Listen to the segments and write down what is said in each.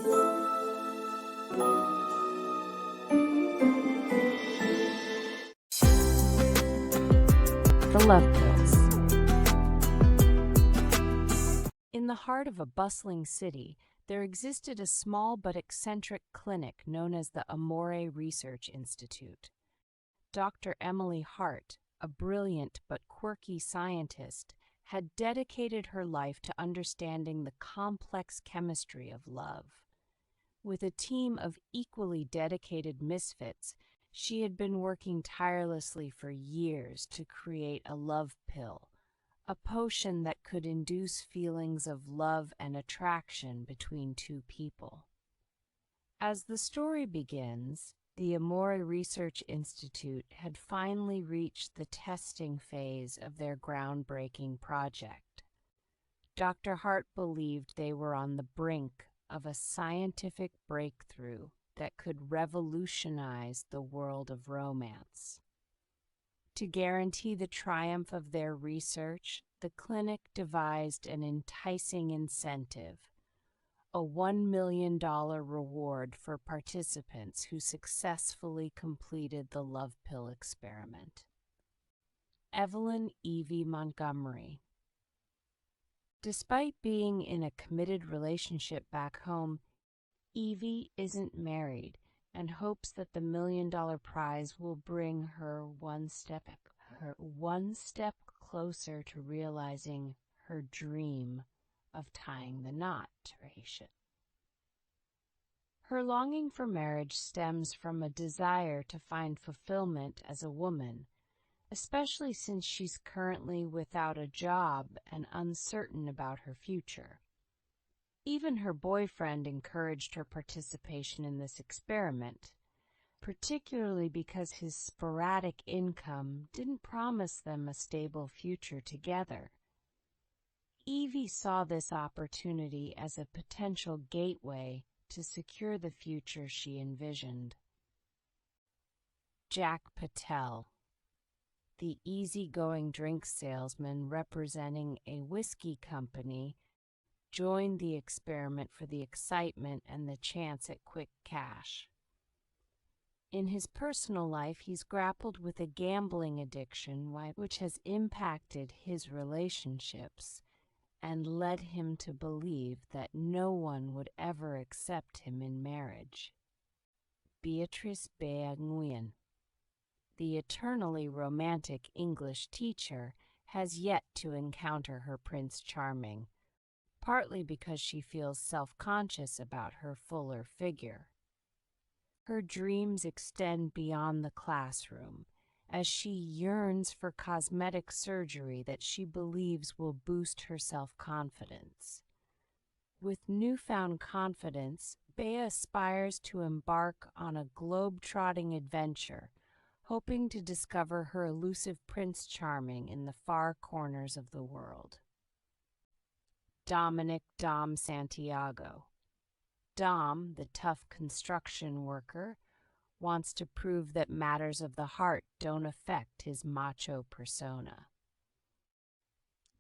The Love Pills. In the heart of a bustling city, there existed a small but eccentric clinic known as the Amore Research Institute. Dr. Emily Hart, a brilliant but quirky scientist, had dedicated her life to understanding the complex chemistry of love. With a team of equally dedicated misfits, she had been working tirelessly for years to create a love pill, a potion that could induce feelings of love and attraction between two people. As the story begins, the Amore Research Institute had finally reached the testing phase of their groundbreaking project. Dr. Hart believed they were on the brink of a scientific breakthrough that could revolutionize the world of romance. To guarantee the triumph of their research, the clinic devised an enticing incentive, a $1 million reward for participants who successfully completed the love pill experiment. Evelyn Evie Montgomery. Despite being in a committed relationship back home, Evie isn't married and hopes that the $1 million prize will bring her one step closer to realizing her dream of tying the knot. Her longing for marriage stems from a desire to find fulfillment as a woman, especially since she's currently without a job and uncertain about her future. Even her boyfriend encouraged her participation in this experiment, particularly because his sporadic income didn't promise them a stable future together. Evie saw this opportunity as a potential gateway to secure the future she envisioned. Jack Patel, the easygoing drink salesman representing a whiskey company, joined the experiment for the excitement and the chance at quick cash. In his personal life, he's grappled with a gambling addiction which has impacted his relationships and led him to believe that no one would ever accept him in marriage. Beatrice Bea Nguyen, the eternally romantic English teacher, has yet to encounter her Prince Charming, partly because she feels self-conscious about her fuller figure. Her dreams extend beyond the classroom, as she yearns for cosmetic surgery that she believes will boost her self-confidence. With newfound confidence, Bea aspires to embark on a globe-trotting adventure, hoping to discover her elusive Prince Charming in the far corners of the world. Dominic Dom Santiago. Dom, the tough construction worker, wants to prove that matters of the heart don't affect his macho persona.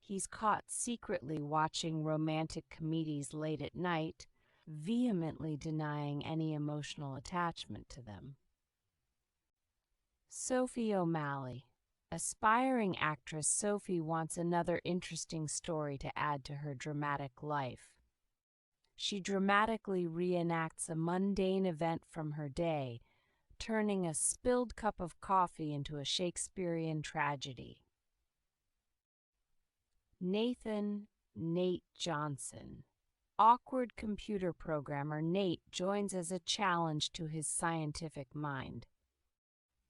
He's caught secretly watching romantic comedies late at night, vehemently denying any emotional attachment to them. Sophie O'Malley. Aspiring actress Sophie wants another interesting story to add to her dramatic life. She dramatically reenacts a mundane event from her day, turning a spilled cup of coffee into a Shakespearean tragedy. Nathan Nate Johnson. Awkward computer programmer Nate joins as a challenge to his scientific mind.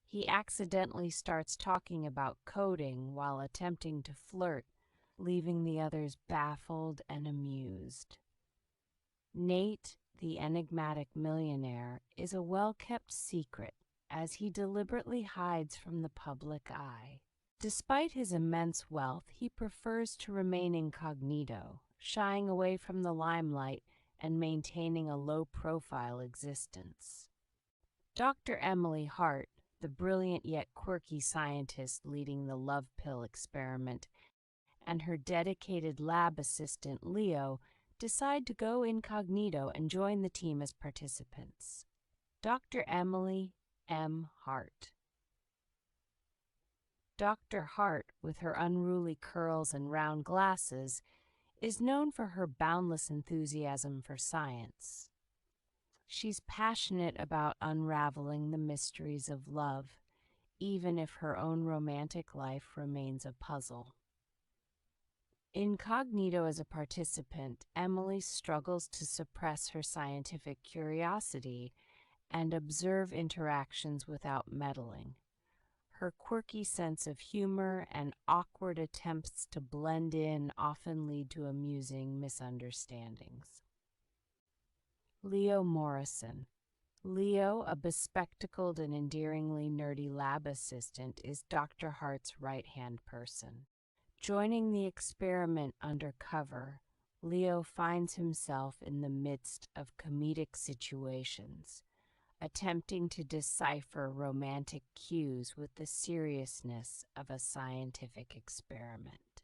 He accidentally starts talking about coding while attempting to flirt, leaving the others baffled and amused. Nate, the enigmatic millionaire, is a well-kept secret as he deliberately hides from the public eye. Despite his immense wealth, he prefers to remain incognito, shying away from the limelight and maintaining a low-profile existence. Dr. Emily Hart, the brilliant yet quirky scientist leading the love pill experiment, and her dedicated lab assistant Leo decide to go incognito and join the team as participants. Dr. Emily M. Hart. Dr. Hart, with her unruly curls and round glasses, is known for her boundless enthusiasm for science. She's passionate about unraveling the mysteries of love, even if her own romantic life remains a puzzle. Incognito as a participant, Emily struggles to suppress her scientific curiosity and observe interactions without meddling. Her quirky sense of humor and awkward attempts to blend in often lead to amusing misunderstandings. Leo Morrison. Leo, a bespectacled and endearingly nerdy lab assistant, is Dr. Hart's right-hand person. Joining the experiment undercover, Leo finds himself in the midst of comedic situations, attempting to decipher romantic cues with the seriousness of a scientific experiment.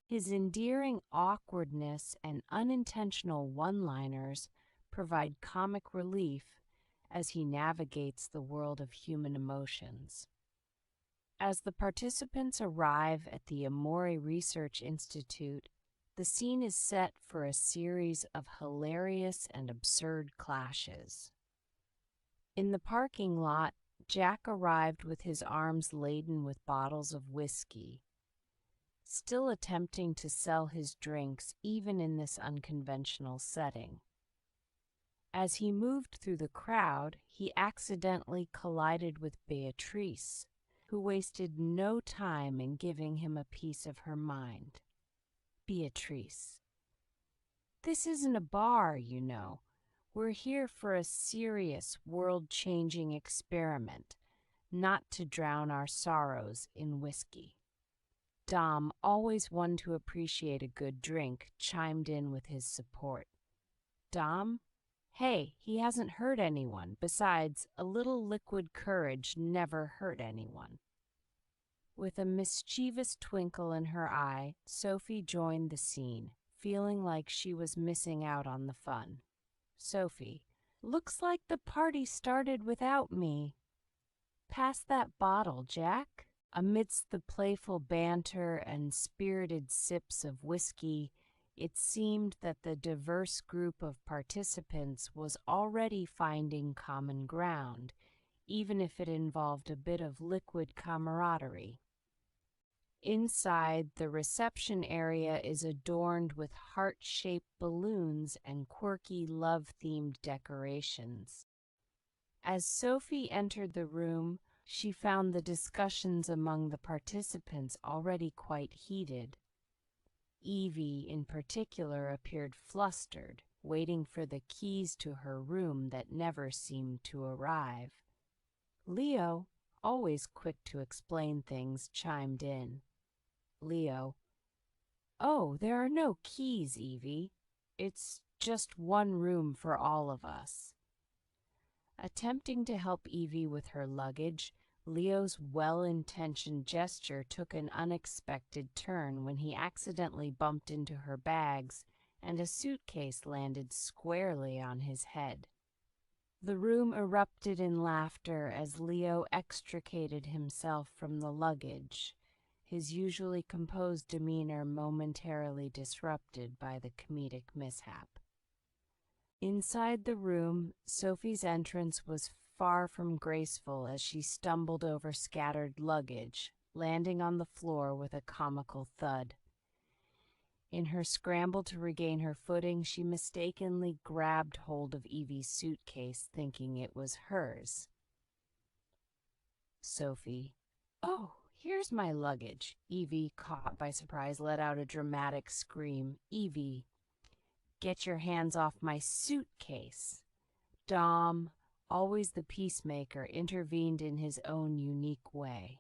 His endearing awkwardness and unintentional one-liners provide comic relief as he navigates the world of human emotions. As the participants arrive at the Amore Research Institute, the scene is set for a series of hilarious and absurd clashes. In the parking lot, Jack arrived with his arms laden with bottles of whiskey, still attempting to sell his drinks even in this unconventional setting. As he moved through the crowd, he accidentally collided with Beatrice, who wasted no time in giving him a piece of her mind. Beatrice. This isn't a bar, you know. We're here for a serious, world-changing experiment, not to drown our sorrows in whiskey. Dom, always one to appreciate a good drink, chimed in with his support. Dom? Hey, he hasn't hurt anyone. Besides, a little liquid courage never hurt anyone. With a mischievous twinkle in her eye, Sophie joined the scene, feeling like she was missing out on the fun. Sophie, looks like the party started without me. Pass that bottle, Jack. Amidst the playful banter and spirited sips of whiskey, it seemed that the diverse group of participants was already finding common ground, even if it involved a bit of liquid camaraderie. Inside, the reception area is adorned with heart-shaped balloons and quirky love-themed decorations. As Sophie entered the room, she found the discussions among the participants already quite heated. Evie, in particular, appeared flustered, waiting for the keys to her room that never seemed to arrive. Leo, always quick to explain things, chimed in. Leo, oh, there are no keys, Evie. It's just one room for all of us. Attempting to help Evie with her luggage, Leo's well-intentioned gesture took an unexpected turn when he accidentally bumped into her bags and a suitcase landed squarely on his head. The room erupted in laughter as Leo extricated himself from the luggage, his usually composed demeanor momentarily disrupted by the comedic mishap. Inside the room, Sophie's entrance was far from graceful as she stumbled over scattered luggage, landing on the floor with a comical thud. In her scramble to regain her footing, she mistakenly grabbed hold of Evie's suitcase, thinking it was hers. Sophie, oh, here's my luggage. Evie, caught by surprise, let out a dramatic scream. Evie, get your hands off my suitcase. Dom, always the peacemaker, intervened in his own unique way.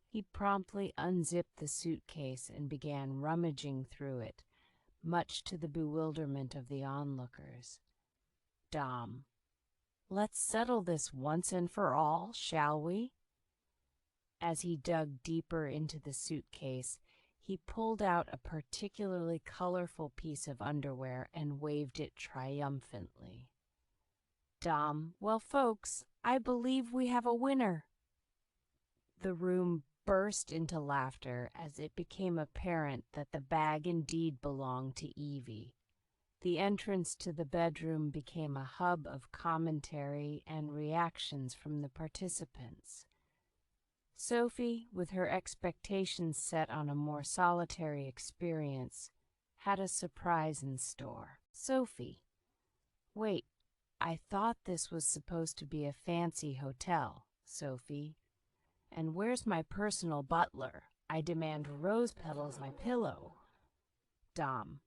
He promptly unzipped the suitcase and began rummaging through it, much to the bewilderment of the onlookers. Dom, let's settle this once and for all, shall we? As he dug deeper into the suitcase, He pulled out a particularly colorful piece of underwear and waved it triumphantly. Dom, well, folks, I believe we have a winner. The room burst into laughter as it became apparent that the bag indeed belonged to Evie. The entrance to the bedroom became a hub of commentary and reactions from the participants. Sophie, with her expectations set on a more solitary experience, had a surprise in store. Sophie, wait, I thought this was supposed to be a fancy hotel, Sophie. And where's my personal butler? I demand rose petals my pillow. Dom,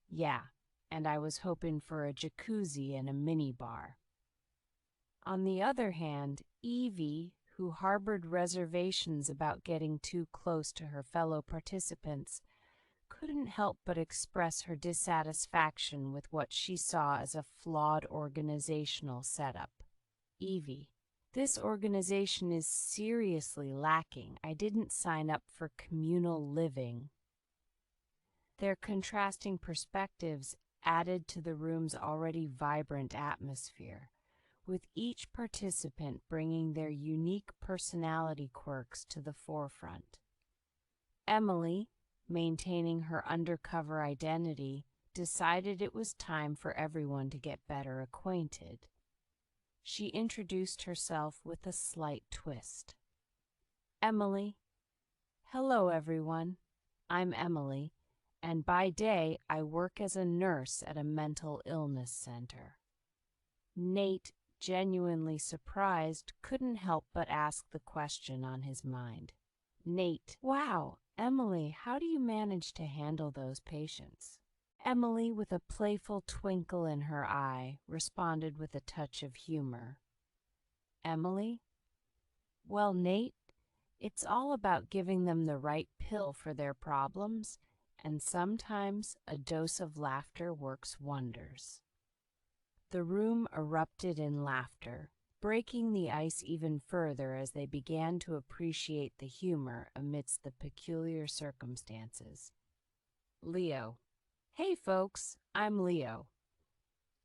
yeah, and I was hoping for a jacuzzi and a minibar. On the other hand, Evie, who harbored reservations about getting too close to her fellow participants, couldn't help but express her dissatisfaction with what she saw as a flawed organizational setup. Evie, this organization is seriously lacking. I didn't sign up for communal living. Their contrasting perspectives added to the room's already vibrant atmosphere, with each participant bringing their unique personality quirks to the forefront. Emily, maintaining her undercover identity, decided it was time for everyone to get better acquainted. She introduced herself with a slight twist. Emily. Hello, everyone. I'm Emily, and by day I work as a nurse at a mental illness center. Nate, genuinely surprised, couldn't help but ask the question on his mind. Nate, wow, Emily, how do you manage to handle those patients? Emily, with a playful twinkle in her eye, responded with a touch of humor. Emily? Well, Nate, it's all about giving them the right pill for their problems, and sometimes a dose of laughter works wonders. The room erupted in laughter, breaking the ice even further as they began to appreciate the humor amidst the peculiar circumstances. Leo. Hey folks, I'm Leo.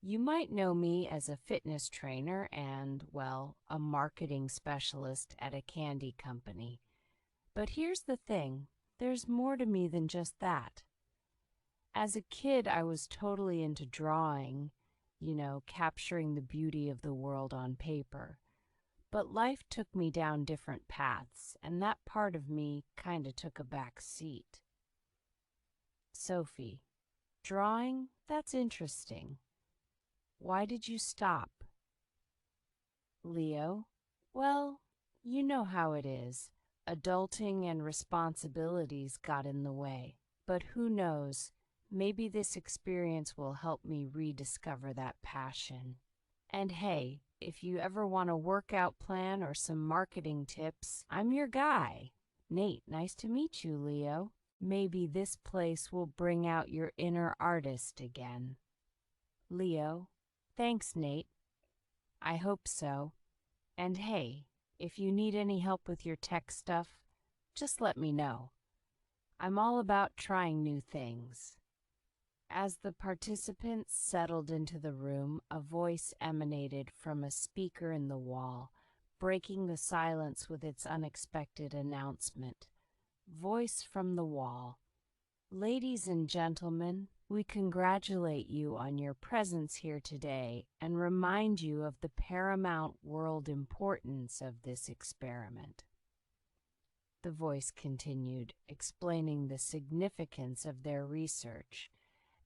You might know me as a fitness trainer and, well, a marketing specialist at a candy company. But here's the thing, there's more to me than just that. As a kid, I was totally into drawing, capturing the beauty of the world on paper. But life took me down different paths, and that part of me kinda took a back seat. Sophie. Drawing? That's interesting. Why did you stop? Leo. Well, you know how it is. Adulting and responsibilities got in the way. But who knows, maybe this experience will help me rediscover that passion. And hey, if you ever want a workout plan or some marketing tips, I'm your guy. Nate, nice to meet you, Leo. Maybe this place will bring out your inner artist again. Leo. Thanks, Nate. I hope so. And hey, if you need any help with your tech stuff, just let me know. I'm all about trying new things. As the participants settled into the room, a voice emanated from a speaker in the wall, breaking the silence with its unexpected announcement. Voice from the wall. Ladies and gentlemen, we congratulate you on your presence here today and remind you of the paramount world importance of this experiment. The voice continued, explaining the significance of their research,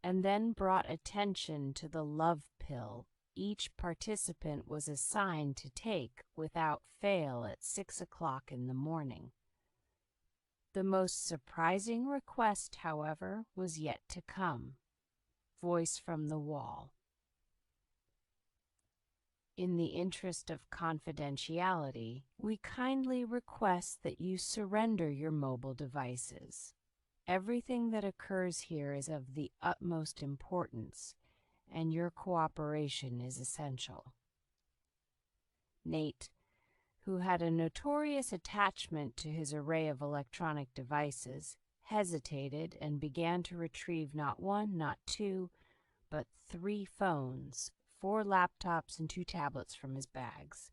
and then brought attention to the love pill each participant was assigned to take without fail at 6 o'clock in the morning. The most surprising request, however, was yet to come. Voice from the wall. In the interest of confidentiality, we kindly request that you surrender your mobile devices. Everything that occurs here is of the utmost importance, and your cooperation is essential. Nate, who had a notorious attachment to his array of electronic devices, hesitated, and began to retrieve not one, not two, but 3 phones, 4 laptops, and 2 tablets from his bags.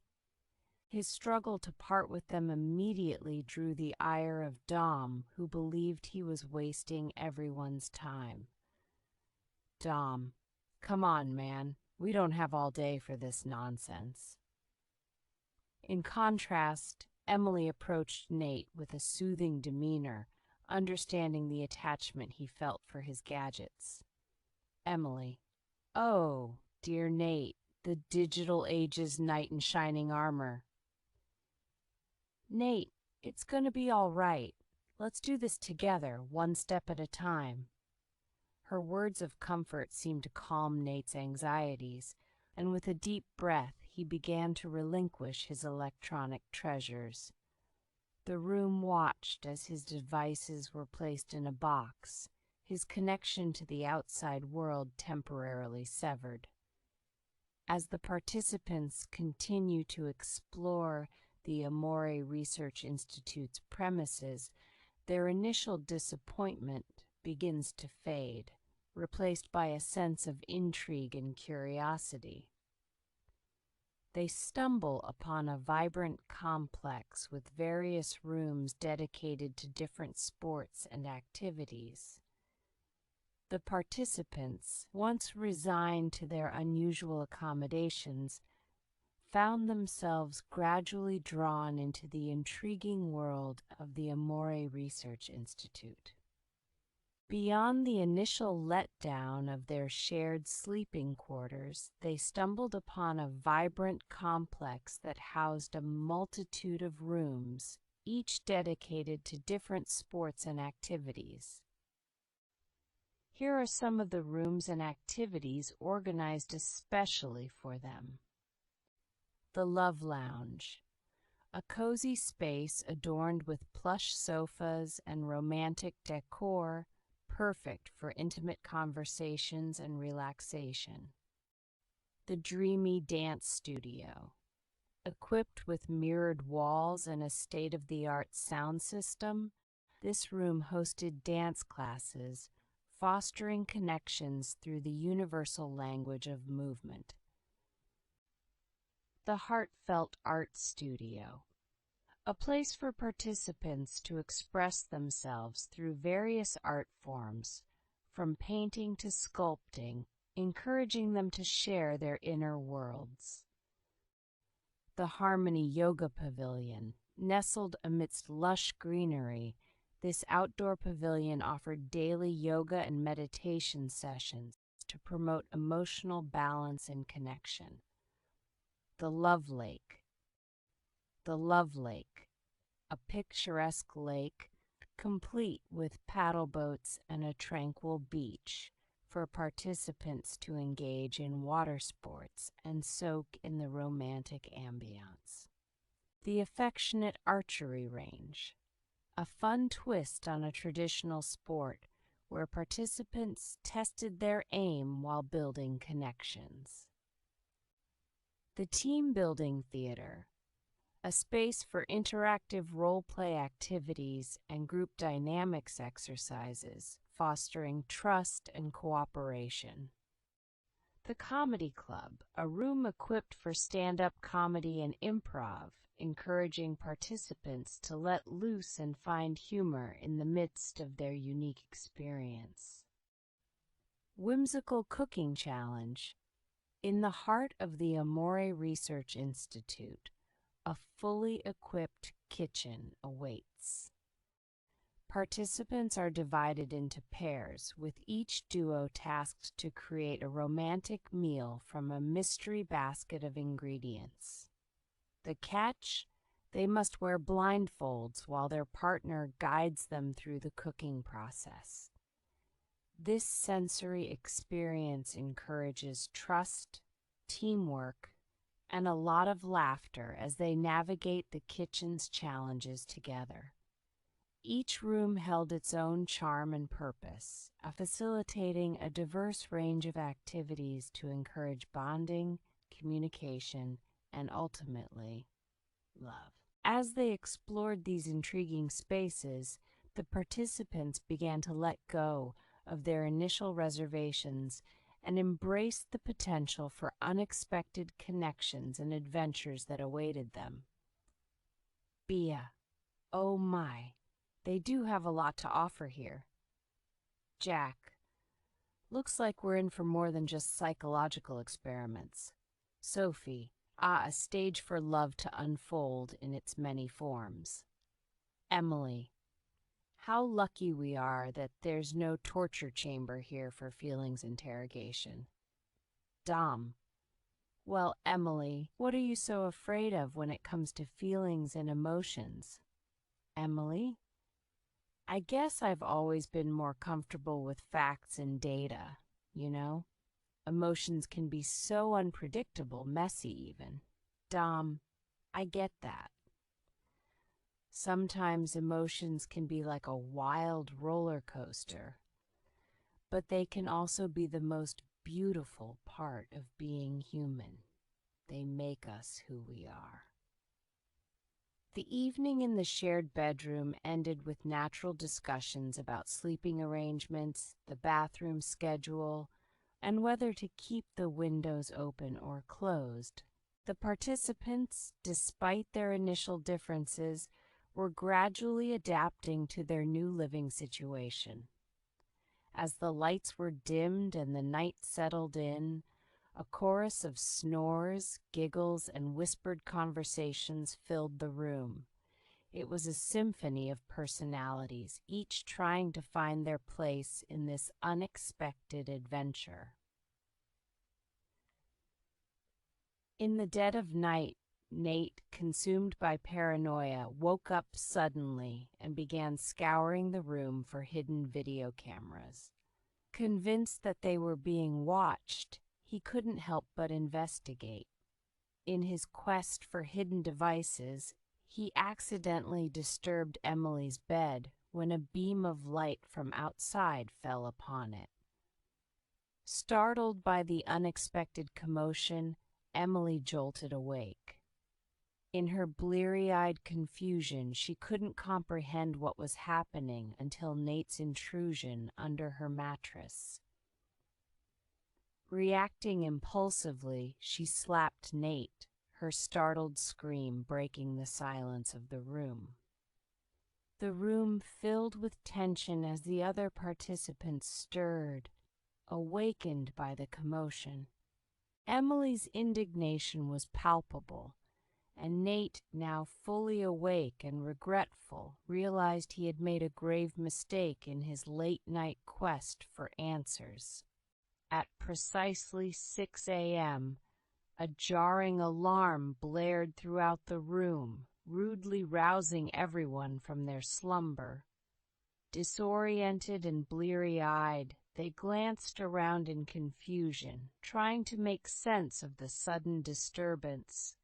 His struggle to part with them immediately drew the ire of Dom, who believed he was wasting everyone's time. Dom, come on, man. We don't have all day for this nonsense. In contrast, Emily approached Nate with a soothing demeanor, understanding the attachment he felt for his gadgets. Emily, oh, dear Nate, the digital age's knight in shining armor. Nate, it's gonna be all right. Let's do this together, one step at a time. Her words of comfort seemed to calm Nate's anxieties, and with a deep breath, he began to relinquish his electronic treasures. The room watched as his devices were placed in a box, his connection to the outside world temporarily severed. As the participants continue to explore the Amore Research Institute's premises, their initial disappointment begins to fade, replaced by a sense of intrigue and curiosity. They stumble upon a vibrant complex with various rooms dedicated to different sports and activities. The participants, once resigned to their unusual accommodations, found themselves gradually drawn into the intriguing world of the Amore Research Institute. Beyond the initial letdown of their shared sleeping quarters, they stumbled upon a vibrant complex that housed a multitude of rooms, each dedicated to different sports and activities. Here are some of the rooms and activities organized especially for them. The Love Lounge, a cozy space adorned with plush sofas and romantic decor, perfect for intimate conversations and relaxation. The Dreamy Dance Studio, equipped with mirrored walls and a state-of-the-art sound system, this room hosted dance classes, fostering connections through the universal language of movement. The Heartfelt Art Studio, a place for participants to express themselves through various art forms, from painting to sculpting, encouraging them to share their inner worlds. The Harmony Yoga Pavilion, nestled amidst lush greenery, this outdoor pavilion offered daily yoga and meditation sessions to promote emotional balance and connection. The Love Lake. The Love Lake, a picturesque lake complete with paddle boats and a tranquil beach for participants to engage in water sports and soak in the romantic ambiance. The Affectionate Archery Range, a fun twist on a traditional sport where participants tested their aim while building connections. The Team Building Theater, a space for interactive role-play activities and group dynamics exercises, fostering trust and cooperation. The Comedy Club, a room equipped for stand-up comedy and improv, encouraging participants to let loose and find humor in the midst of their unique experience. Whimsical Cooking Challenge. In the heart of the Amore Research Institute, a fully equipped kitchen awaits. Participants are divided into pairs, with each duo tasked to create a romantic meal from a mystery basket of ingredients. The catch? They must wear blindfolds while their partner guides them through the cooking process. This sensory experience encourages trust, teamwork, and a lot of laughter as they navigate the kitchen's challenges together. Each room held its own charm and purpose, facilitating a diverse range of activities to encourage bonding, communication, and ultimately, love. As they explored these intriguing spaces, The participants began to let go of their initial reservations and embrace the potential for unexpected connections and adventures that awaited them. Bia, oh my, they do have a lot to offer here. Jack, looks like we're in for more than just psychological experiments. Sophie, a stage for love to unfold in its many forms. Emily, how lucky we are that there's no torture chamber here for feelings interrogation. Dom, well, Emily, what are you so afraid of when it comes to feelings and emotions? Emily, I guess I've always been more comfortable with facts and data, you know? Emotions can be so unpredictable, messy even. Dom, I get that. Sometimes emotions can be like a wild roller coaster, but they can also be the most beautiful part of being human. They make us who we are. The evening in the shared bedroom ended with natural discussions about sleeping arrangements, the bathroom schedule, and whether to keep the windows open or closed. The participants, despite their initial differences, were gradually adapting to their new living situation. As the lights were dimmed and the night settled in, a chorus of snores, giggles, and whispered conversations filled the room. It was a symphony of personalities, each trying to find their place in this unexpected adventure. In the dead of night, Nate, consumed by paranoia, woke up suddenly and began scouring the room for hidden video cameras. Convinced that they were being watched, he couldn't help but investigate. In his quest for hidden devices, he accidentally disturbed Emily's bed when a beam of light from outside fell upon it. Startled by the unexpected commotion, Emily jolted awake. In her bleary-eyed confusion, she couldn't comprehend what was happening until Nate's intrusion under her mattress. Reacting impulsively, she slapped Nate, her startled scream breaking the silence of the room. The room filled with tension as the other participants stirred, awakened by the commotion. Emily's indignation was palpable, and Nate, now fully awake and regretful, realized he had made a grave mistake in his late-night quest for answers. At precisely 6 a.m., a jarring alarm blared throughout the room, rudely rousing everyone from their slumber. Disoriented and bleary-eyed, they glanced around in confusion, trying to make sense of the sudden disturbance.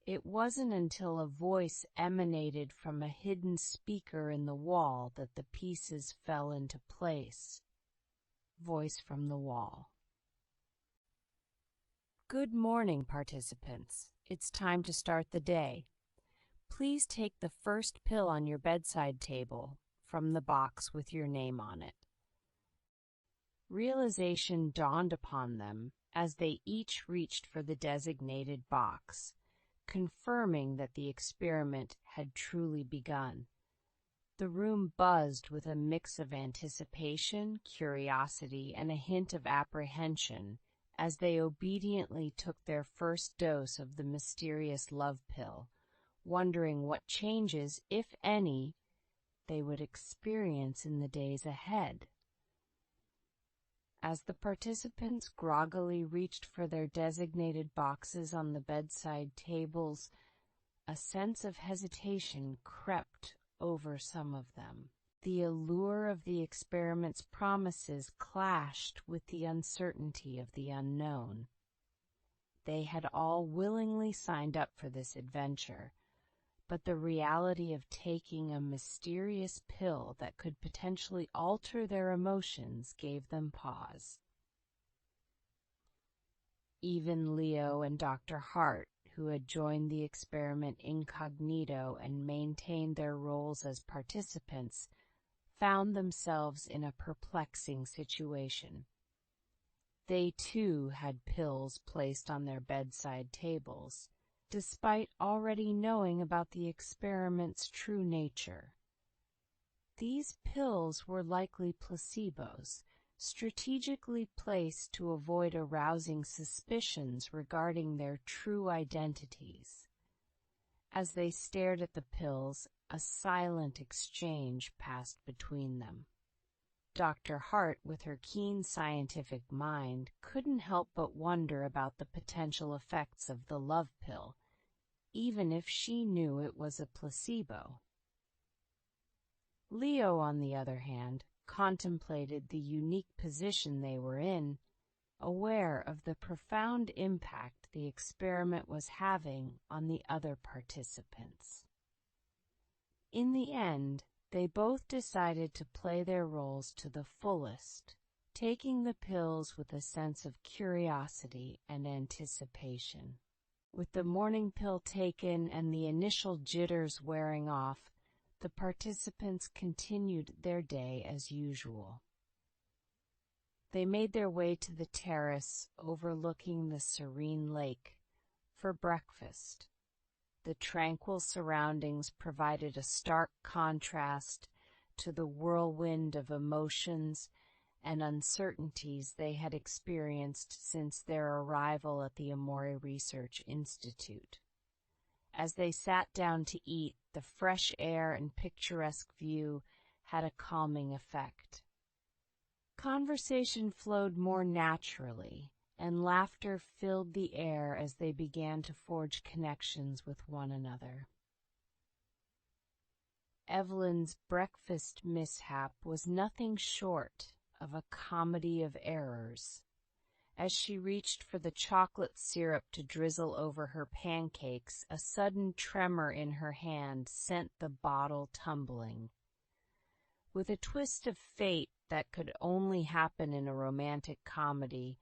It wasn't until a voice emanated from a hidden speaker in the wall that the pieces fell into place. Voice from the wall. Good morning, participants. It's time to start the day. Please take the first pill on your bedside table from the box with your name on it. Realization dawned upon them as they each reached for the designated box, confirming that the experiment had truly begun. The room buzzed with a mix of anticipation, curiosity, and a hint of apprehension as they obediently took their first dose of the mysterious love pill, wondering what changes, if any, they would experience in the days ahead. As the participants groggily reached for their designated boxes on the bedside tables, a sense of hesitation crept over some of them. The allure of the experiment's promises clashed with the uncertainty of the unknown. They had all willingly signed up for this adventure, but the reality of taking a mysterious pill that could potentially alter their emotions gave them pause. Even Leo and Dr. Hart, who had joined the experiment incognito and maintained their roles as participants, found themselves in a perplexing situation. They too had pills placed on their bedside tables, despite already knowing about the experiment's true nature. These pills were likely placebos, strategically placed to avoid arousing suspicions regarding their true identities. As they stared at the pills, a silent exchange passed between them. Dr. Hart, with her keen scientific mind, couldn't help but wonder about the potential effects of the love pill, even if she knew it was a placebo. Leo, on the other hand, contemplated the unique position they were in, aware of the profound impact the experiment was having on the other participants. In the end, they both decided to play their roles to the fullest, taking the pills with a sense of curiosity and anticipation. With the morning pill taken and the initial jitters wearing off, the participants continued their day as usual. They made their way to the terrace overlooking the serene lake for breakfast. The tranquil surroundings provided a stark contrast to the whirlwind of emotions and uncertainties they had experienced since their arrival at the Amore Research Institute. As they sat down to eat, the fresh air and picturesque view had a calming effect. Conversation flowed more naturally, and laughter filled the air as they began to forge connections with one another. Evelyn's breakfast mishap was nothing short of a comedy of errors. As she reached for the chocolate syrup to drizzle over her pancakes, a sudden tremor in her hand sent the bottle tumbling. With a twist of fate that could only happen in a romantic comedy,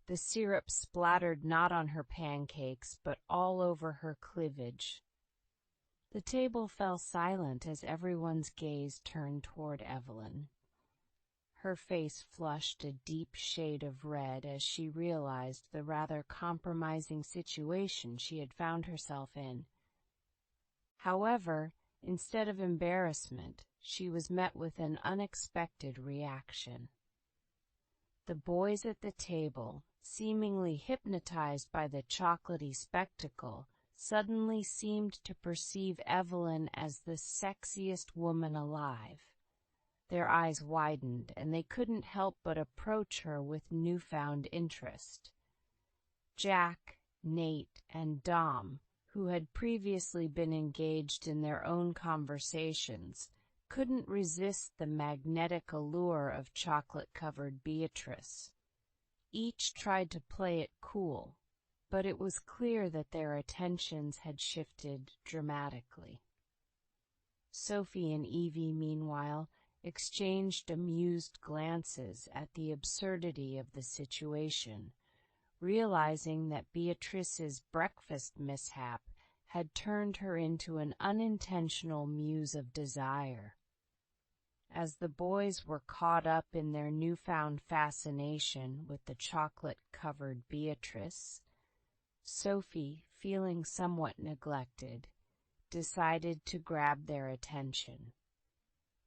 the syrup splattered not on her pancakes, but all over her cleavage. The table fell silent as everyone's gaze turned toward Evelyn. Her face flushed a deep shade of red as she realized the rather compromising situation she had found herself in. However, instead of embarrassment, she was met with an unexpected reaction. The boys at the table, seemingly hypnotized by the chocolatey spectacle, suddenly seemed to perceive Evelyn as the sexiest woman alive. Their eyes widened, and they couldn't help but approach her with newfound interest. Jack, Nate, and Dom, who had previously been engaged in their own conversations, couldn't resist the magnetic allure of chocolate-covered Beatrice. Each tried to play it cool, but it was clear that their attentions had shifted dramatically. Sophie and Evie, meanwhile, exchanged amused glances at the absurdity of the situation, realizing that Beatrice's breakfast mishap had turned her into an unintentional muse of desire. As the boys were caught up in their newfound fascination with the chocolate-covered Beatrice, Sophie, feeling somewhat neglected, decided to grab their attention.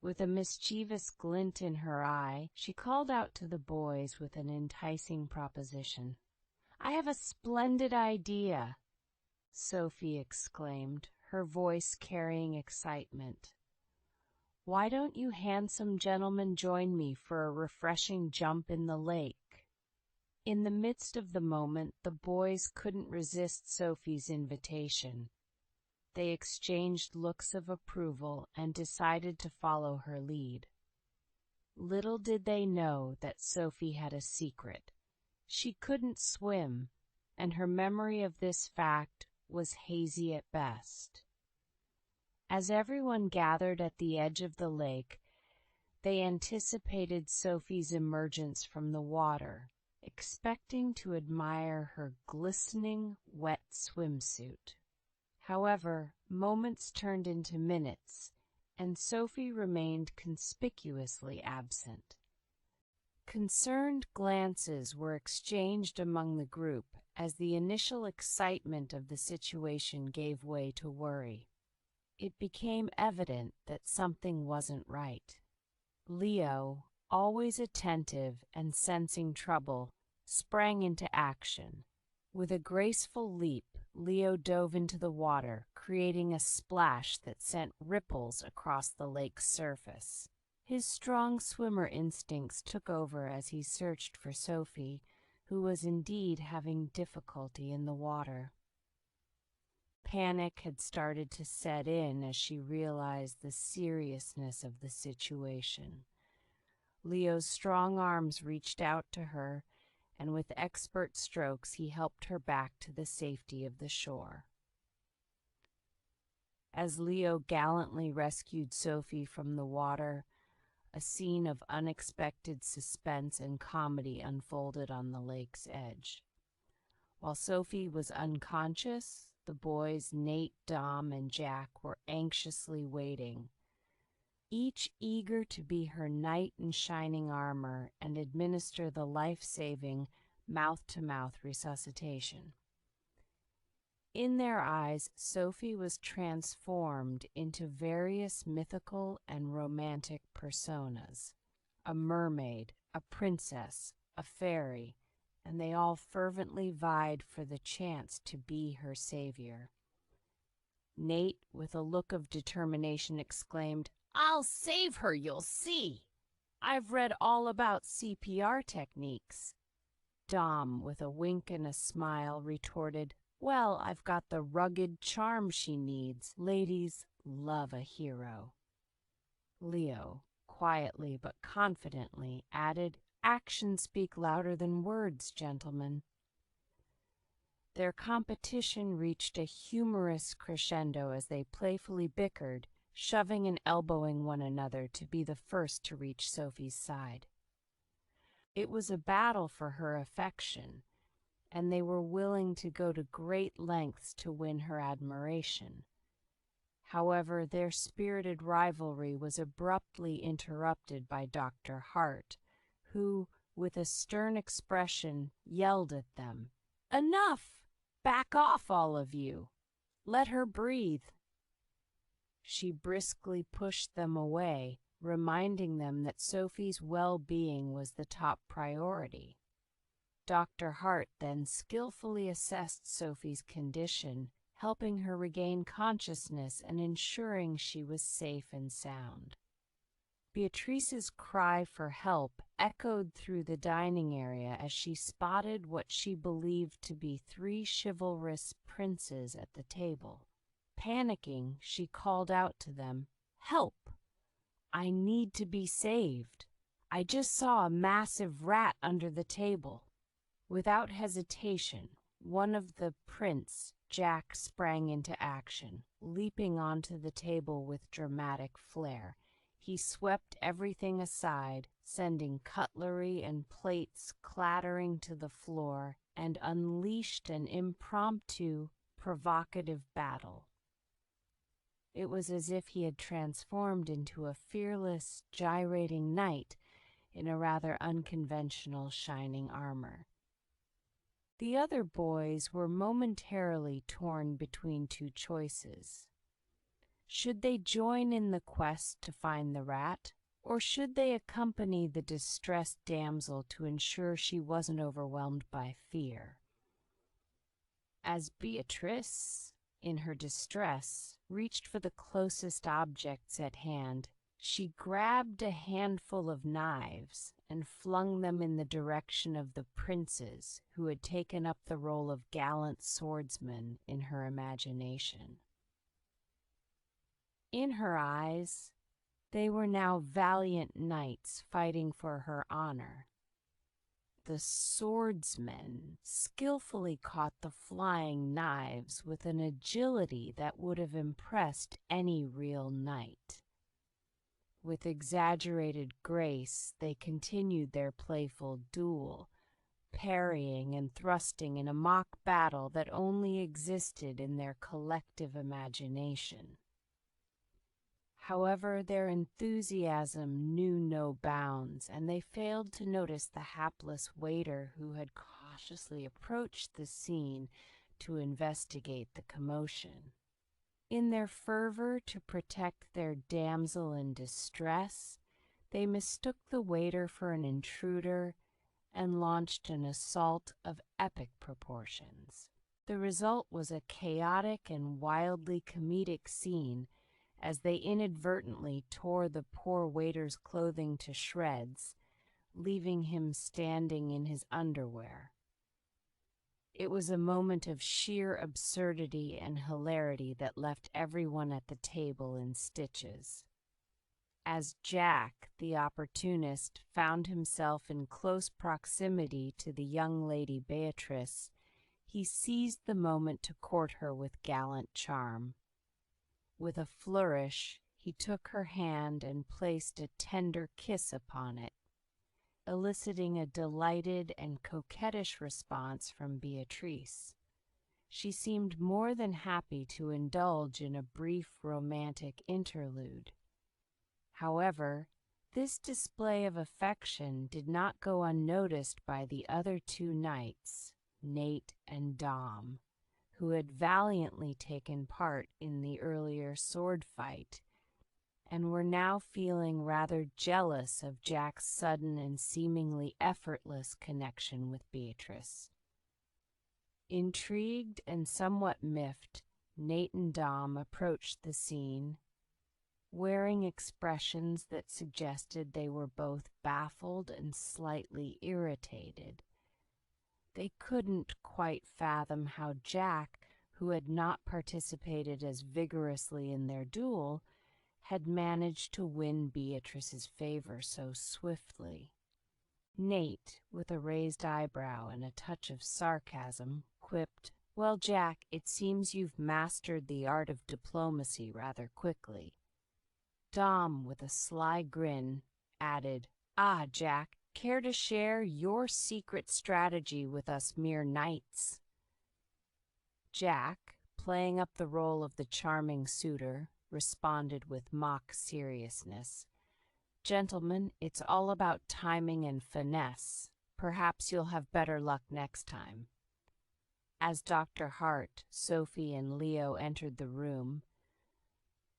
With a mischievous glint in her eye, she called out to the boys with an enticing proposition. "I have a splendid idea," Sophie exclaimed, her voice carrying excitement. "Why don't you handsome gentlemen join me for a refreshing jump in the lake?" In the midst of the moment, the boys couldn't resist Sophie's invitation. They exchanged looks of approval and decided to follow her lead. Little did they know that Sophie had a secret. She couldn't swim, and her memory of this fact was hazy at best. As everyone gathered at the edge of the lake, they anticipated Sophie's emergence from the water, expecting to admire her glistening, wet swimsuit. However, moments turned into minutes, and Sophie remained conspicuously absent. Concerned glances were exchanged among the group as the initial excitement of the situation gave way to worry. It became evident that something wasn't right. Leo, always attentive and sensing trouble, sprang into action. With a graceful leap, Leo dove into the water, creating a splash that sent ripples across the lake's surface. His strong swimmer instincts took over as he searched for Sophie, who was indeed having difficulty in the water. Panic had started to set in as she realized the seriousness of the situation. Leo's strong arms reached out to her, and with expert strokes he helped her back to the safety of the shore. As Leo gallantly rescued Sophie from the water, a scene of unexpected suspense and comedy unfolded on the lake's edge. While Sophie was unconscious, the boys Nate, Dom, and Jack were anxiously waiting, each eager to be her knight in shining armor and administer the life-saving mouth-to-mouth resuscitation. In their eyes, Sophie was transformed into various mythical and romantic personas: a mermaid, a princess, a fairy, and they all fervently vied for the chance to be her savior. Nate, with a look of determination, exclaimed, "I'll save her, you'll see! I've read all about CPR techniques." Dom, with a wink and a smile, retorted, "Well, I've got the rugged charm she needs. Ladies love a hero." Leo, quietly but confidently, added, "Actions speak louder than words, gentlemen." Their competition reached a humorous crescendo as they playfully bickered, shoving and elbowing one another to be the first to reach Sophie's side. It was a battle for her affection, and they were willing to go to great lengths to win her admiration. However, their spirited rivalry was abruptly interrupted by Dr. Hart, who, with a stern expression, yelled at them, "Enough! Back off, all of you! Let her breathe." She briskly pushed them away, reminding them that Sophie's well-being was the top priority. Dr. Hart then skillfully assessed Sophie's condition, helping her regain consciousness and ensuring she was safe and sound. Beatrice's cry for help echoed through the dining area as she spotted what she believed to be 3 chivalrous princes at the table. Panicking, she called out to them, "Help! I need to be saved. I just saw a massive rat under the table." Without hesitation, one of the prince, Jack, sprang into action, leaping onto the table with dramatic flair. He swept everything aside, sending cutlery and plates clattering to the floor, and unleashed an impromptu, provocative battle. It was as if he had transformed into a fearless, gyrating knight in a rather unconventional shining armor. The other boys were momentarily torn between 2 choices. Should they join in the quest to find the rat, or should they accompany the distressed damsel to ensure she wasn't overwhelmed by fear? As Beatrice, in her distress, reached for the closest objects at hand, she grabbed a handful of knives and flung them in the direction of the princes who had taken up the role of gallant swordsmen in her imagination. In her eyes, they were now valiant knights fighting for her honor. The swordsmen skillfully caught the flying knives with an agility that would have impressed any real knight. With exaggerated grace, they continued their playful duel, parrying and thrusting in a mock battle that only existed in their collective imagination. However, their enthusiasm knew no bounds, and they failed to notice the hapless waiter who had cautiously approached the scene to investigate the commotion. In their fervor to protect their damsel in distress, they mistook the waiter for an intruder and launched an assault of epic proportions. The result was a chaotic and wildly comedic scene as they inadvertently tore the poor waiter's clothing to shreds, leaving him standing in his underwear. It was a moment of sheer absurdity and hilarity that left everyone at the table in stitches. As Jack, the opportunist, found himself in close proximity to the young lady Beatrice, he seized the moment to court her with gallant charm. With a flourish, he took her hand and placed a tender kiss upon it, eliciting a delighted and coquettish response from Beatrice. She seemed more than happy to indulge in a brief romantic interlude. However, this display of affection did not go unnoticed by the other two knights, Nate and Dom, who had valiantly taken part in the earlier sword fight, and were now feeling rather jealous of Jack's sudden and seemingly effortless connection with Beatrice. Intrigued and somewhat miffed, Nate and Dom approached the scene, wearing expressions that suggested they were both baffled and slightly irritated. They couldn't quite fathom how Jack, who had not participated as vigorously in their duel, had managed to win Beatrice's favor so swiftly. Nate, with a raised eyebrow and a touch of sarcasm, quipped, "Well, Jack, it seems you've mastered the art of diplomacy rather quickly." Dom, with a sly grin, added, "Ah, Jack, care to share your secret strategy with us mere knights?" Jack, playing up the role of the charming suitor, responded with mock seriousness, "Gentlemen, it's all about timing and finesse. Perhaps you'll have better luck next time." As Dr. Hart, Sophie, and Leo entered the room,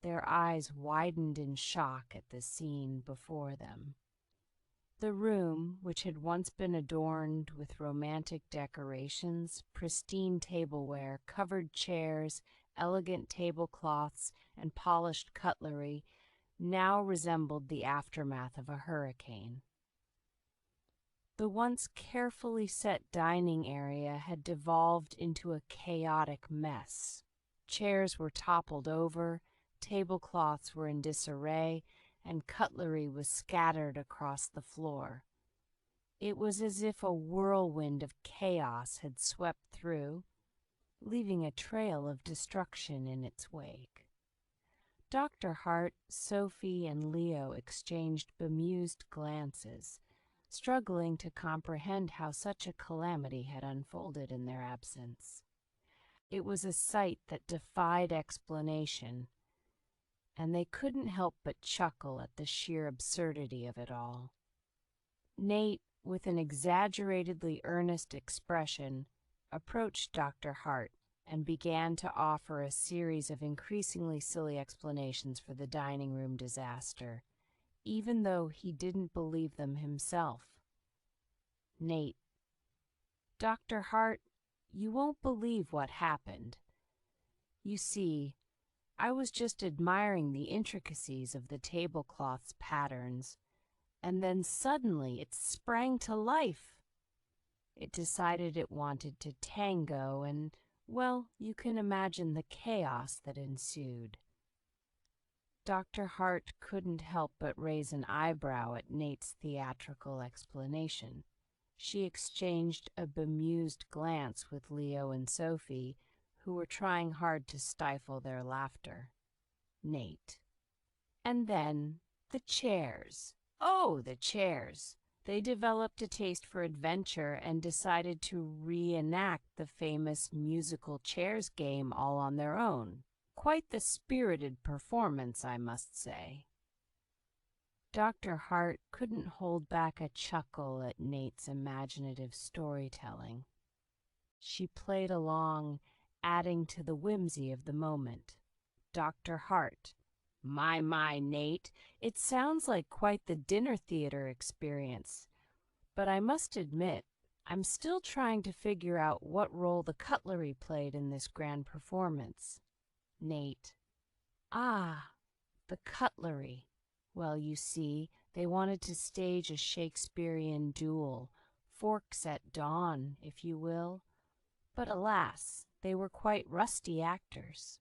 their eyes widened in shock at the scene before them. The room, which had once been adorned with romantic decorations, pristine tableware, covered chairs, elegant tablecloths, and polished cutlery, now resembled the aftermath of a hurricane. The once carefully set dining area had devolved into a chaotic mess. Chairs were toppled over, tablecloths were in disarray, and cutlery was scattered across the floor. It was as if a whirlwind of chaos had swept through, leaving a trail of destruction in its wake. Dr. Hart, Sophie, and Leo exchanged bemused glances, struggling to comprehend how such a calamity had unfolded in their absence. It was a sight that defied explanation, and they couldn't help but chuckle at the sheer absurdity of it all. Nate, with an exaggeratedly earnest expression, approached Dr. Hart and began to offer a series of increasingly silly explanations for the dining room disaster, even though he didn't believe them himself. Nate: "Dr. Hart, you won't believe what happened. You see, I was just admiring the intricacies of the tablecloth's patterns, and then suddenly it sprang to life. It decided it wanted to tango, and, well, you can imagine the chaos that ensued." Dr. Hart couldn't help but raise an eyebrow at Nate's theatrical explanation. She exchanged a bemused glance with Leo and Sophie, who were trying hard to stifle their laughter. Nate: "And then, the chairs. Oh, the chairs. They developed a taste for adventure and decided to reenact the famous musical chairs game all on their own. Quite the spirited performance, I must say. Dr. Hart couldn't hold back a chuckle at Nate's imaginative storytelling. She played along, adding to the whimsy of the moment. Dr. Hart: My, Nate, it sounds like quite the dinner theater experience. But I must admit, I'm still trying to figure out what role the cutlery played in this grand performance. Nate: Ah, the cutlery. Well, you see, they wanted to stage a Shakespearean duel, forks at dawn, if you will. But alas, they were quite rusty actors.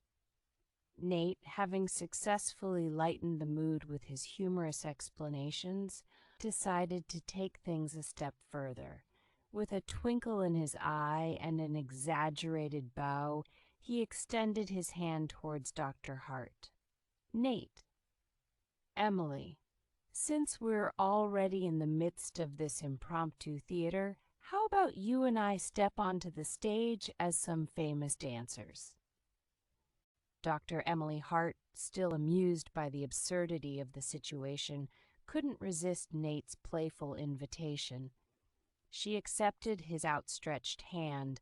Nate, having successfully lightened the mood with his humorous explanations, decided to take things a step further. With a twinkle in his eye and an exaggerated bow, he extended his hand towards Dr. Hart. Nate, Emily, since we're already in the midst of this impromptu theater, how about you and I step onto the stage as some famous dancers? Dr. Emily Hart, still amused by the absurdity of the situation, couldn't resist Nate's playful invitation. She accepted his outstretched hand,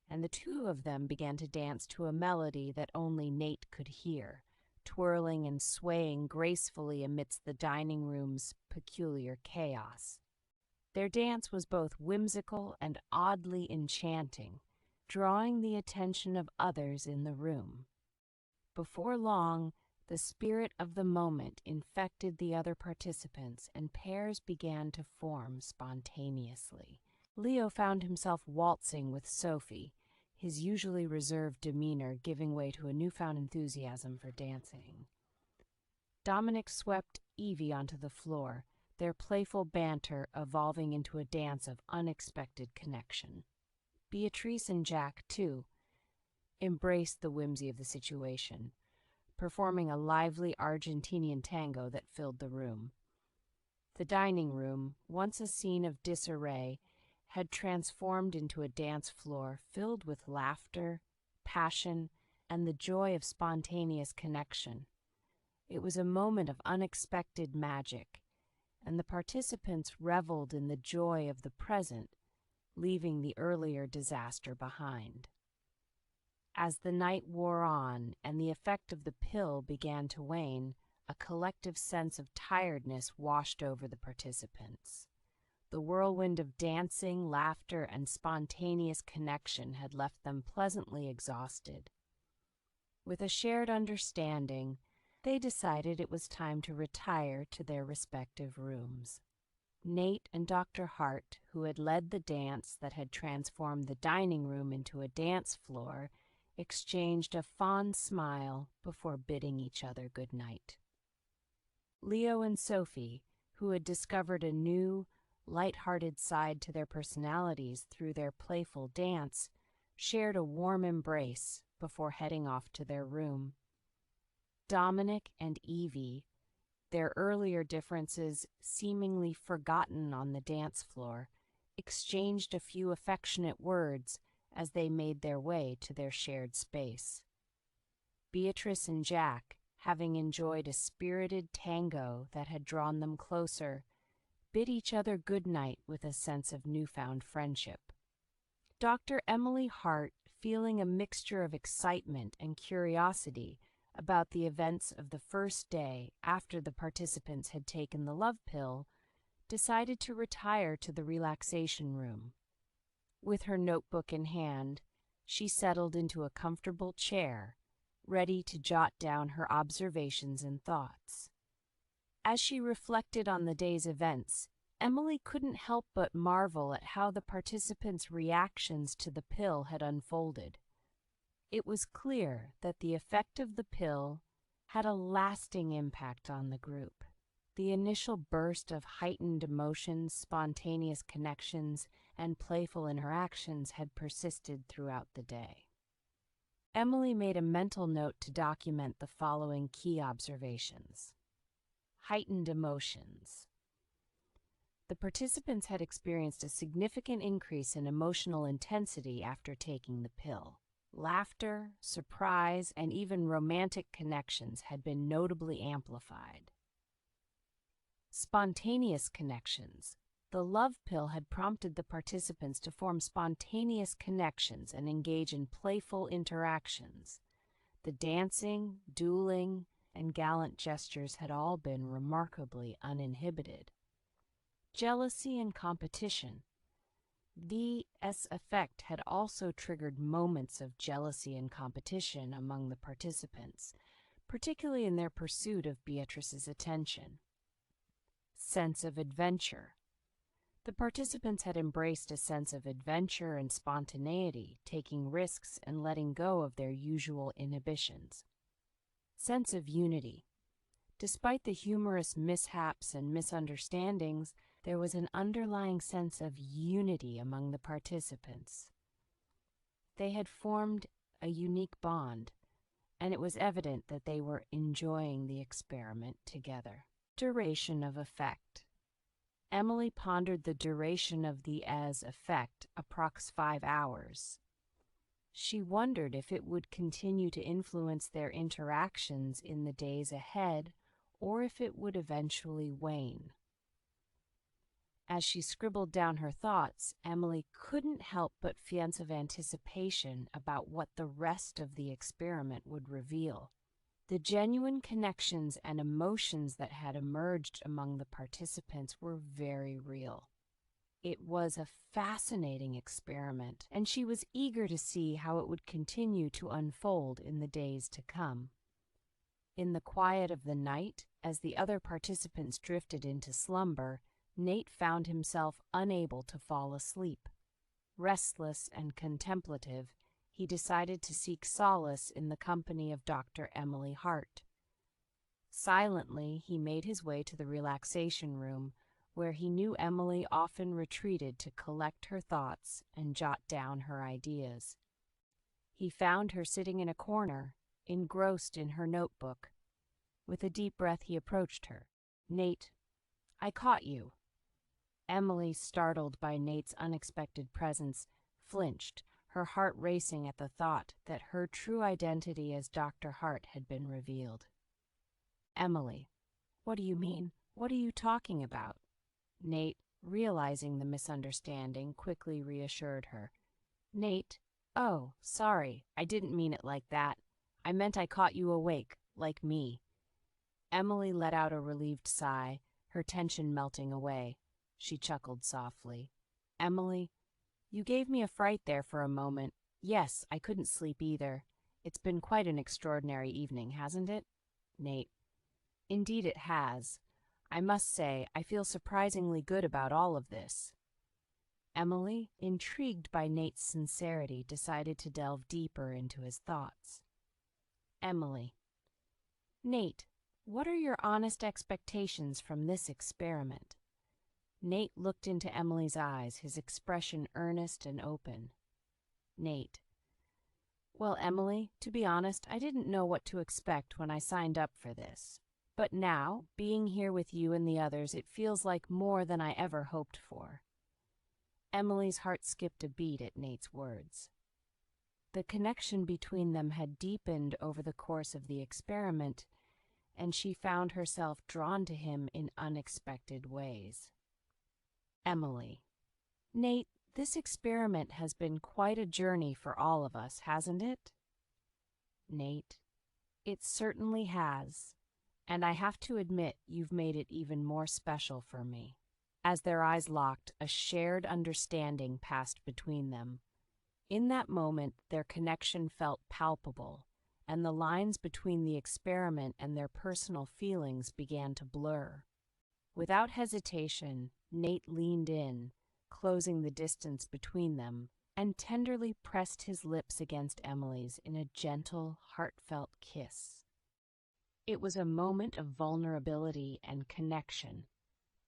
and the two of them began to dance to a melody that only Nate could hear, twirling and swaying gracefully amidst the dining room's peculiar chaos. Their dance was both whimsical and oddly enchanting, drawing the attention of others in the room. Before long, the spirit of the moment infected the other participants, and pairs began to form spontaneously. Leo found himself waltzing with Sophie, his usually reserved demeanor giving way to a newfound enthusiasm for dancing. Dominic swept Evie onto the floor, their playful banter evolving into a dance of unexpected connection. Beatrice and Jack, too, embraced the whimsy of the situation, performing a lively Argentinian tango that filled the room. The dining room, once a scene of disarray, had transformed into a dance floor filled with laughter, passion, and the joy of spontaneous connection. It was a moment of unexpected magic, and the participants reveled in the joy of the present, leaving the earlier disaster behind. As the night wore on and the effect of the pill began to wane, a collective sense of tiredness washed over the participants. The whirlwind of dancing, laughter, and spontaneous connection had left them pleasantly exhausted. With a shared understanding, they decided it was time to retire to their respective rooms. Nate and Dr. Hart, who had led the dance that had transformed the dining room into a dance floor, exchanged a fond smile before bidding each other good night. Leo and Sophie, who had discovered a new, light-hearted side to their personalities through their playful dance, shared a warm embrace before heading off to their room. Dominic and Evie, their earlier differences seemingly forgotten on the dance floor, exchanged a few affectionate words as they made their way to their shared space. Beatrice and Jack, having enjoyed a spirited tango that had drawn them closer, bid each other good night with a sense of newfound friendship. Dr. Emily Hart, feeling a mixture of excitement and curiosity about the events of the first day after the participants had taken the love pill, decided to retire to the relaxation room. With her notebook in hand, she settled into a comfortable chair, ready to jot down her observations and thoughts. As she reflected on the day's events, Emily couldn't help but marvel at how the participants' reactions to the pill had unfolded. It was clear that the effect of the pill had a lasting impact on the group. The initial burst of heightened emotions, spontaneous connections, and playful interactions had persisted throughout the day. Emily made a mental note to document the following key observations. Heightened emotions. The participants had experienced a significant increase in emotional intensity after taking the pill. Laughter, surprise, and even romantic connections had been notably amplified. Spontaneous connections. The love pill had prompted the participants to form spontaneous connections and engage in playful interactions. The dancing, dueling, and gallant gestures had all been remarkably uninhibited. Jealousy and competition. The effect had also triggered moments of jealousy and competition among the participants, particularly in their pursuit of Beatrice's attention. Sense of adventure. The participants had embraced a sense of adventure and spontaneity, taking risks and letting go of their usual inhibitions. Sense of unity. Despite the humorous mishaps and misunderstandings, there was an underlying sense of unity among the participants. They had formed a unique bond, and it was evident that they were enjoying the experiment together. Duration of effect. Emily pondered the duration of the effect, approx 5 hours. She wondered if it would continue to influence their interactions in the days ahead, or if it would eventually wane. As she scribbled down her thoughts, Emily couldn't help but feel a sense of anticipation about what the rest of the experiment would reveal. The genuine connections and emotions that had emerged among the participants were very real. It was a fascinating experiment, and she was eager to see how it would continue to unfold in the days to come. In the quiet of the night, as the other participants drifted into slumber, Nate found himself unable to fall asleep. Restless and contemplative, he decided to seek solace in the company of Dr. Emily Hart. Silently, he made his way to the relaxation room, where he knew Emily often retreated to collect her thoughts and jot down her ideas. He found her sitting in a corner, engrossed in her notebook. With a deep breath, he approached her. "Nate, I caught you." Emily, startled by Nate's unexpected presence, flinched, her heart racing at the thought that her true identity as Dr. Hart had been revealed. "Emily, what do you mean? What are you talking about?" Nate, realizing the misunderstanding, quickly reassured her. "Nate, oh, sorry, I didn't mean it like that. I meant I caught you awake, like me." Emily let out a relieved sigh, her tension melting away. She chuckled softly. "Emily, you gave me a fright there for a moment. Yes, I couldn't sleep either. It's been quite an extraordinary evening, hasn't it?" Nate: "Indeed it has. I must say, I feel surprisingly good about all of this." Emily, intrigued by Nate's sincerity, decided to delve deeper into his thoughts. Emily: "Nate, what are your honest expectations from this experiment?" Nate looked into Emily's eyes, his expression earnest and open. Nate: "Well, Emily, to be honest, I didn't know what to expect when I signed up for this. But now, being here with you and the others, it feels like more than I ever hoped for." Emily's heart skipped a beat at Nate's words. The connection between them had deepened over the course of the experiment, and she found herself drawn to him in unexpected ways. Emily: "Nate, this experiment has been quite a journey for all of us, hasn't it?" Nate: "It certainly has, and I have to admit you've made it even more special for me." As their eyes locked, a shared understanding passed between them. In that moment, their connection felt palpable, and the lines between the experiment and their personal feelings began to blur. Without hesitation, Nate leaned in, closing the distance between them, and tenderly pressed his lips against Emily's in a gentle, heartfelt kiss. It was a moment of vulnerability and connection,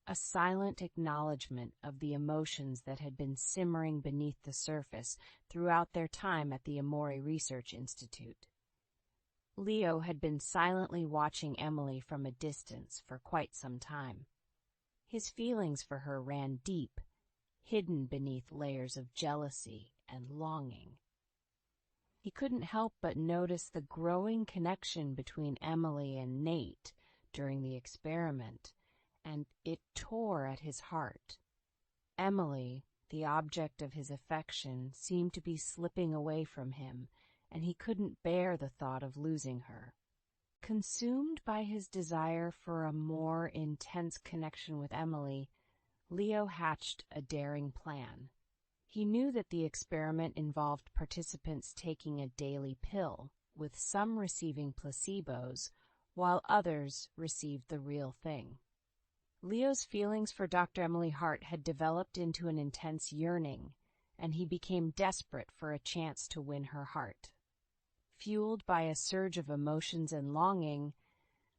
a silent acknowledgement of the emotions that had been simmering beneath the surface throughout their time at the Amore Research Institute. Leo had been silently watching Emily from a distance for quite some time. His feelings for her ran deep, hidden beneath layers of jealousy and longing. He couldn't help but notice the growing connection between Emily and Nate during the experiment, and it tore at his heart. Emily, the object of his affection, seemed to be slipping away from him, and he couldn't bear the thought of losing her. Consumed by his desire for a more intense connection with Emily, Leo hatched a daring plan. He knew that the experiment involved participants taking a daily pill, with some receiving placebos, while others received the real thing. Leo's feelings for Dr. Emily Hart had developed into an intense yearning, and he became desperate for a chance to win her heart. Fueled by a surge of emotions and longing,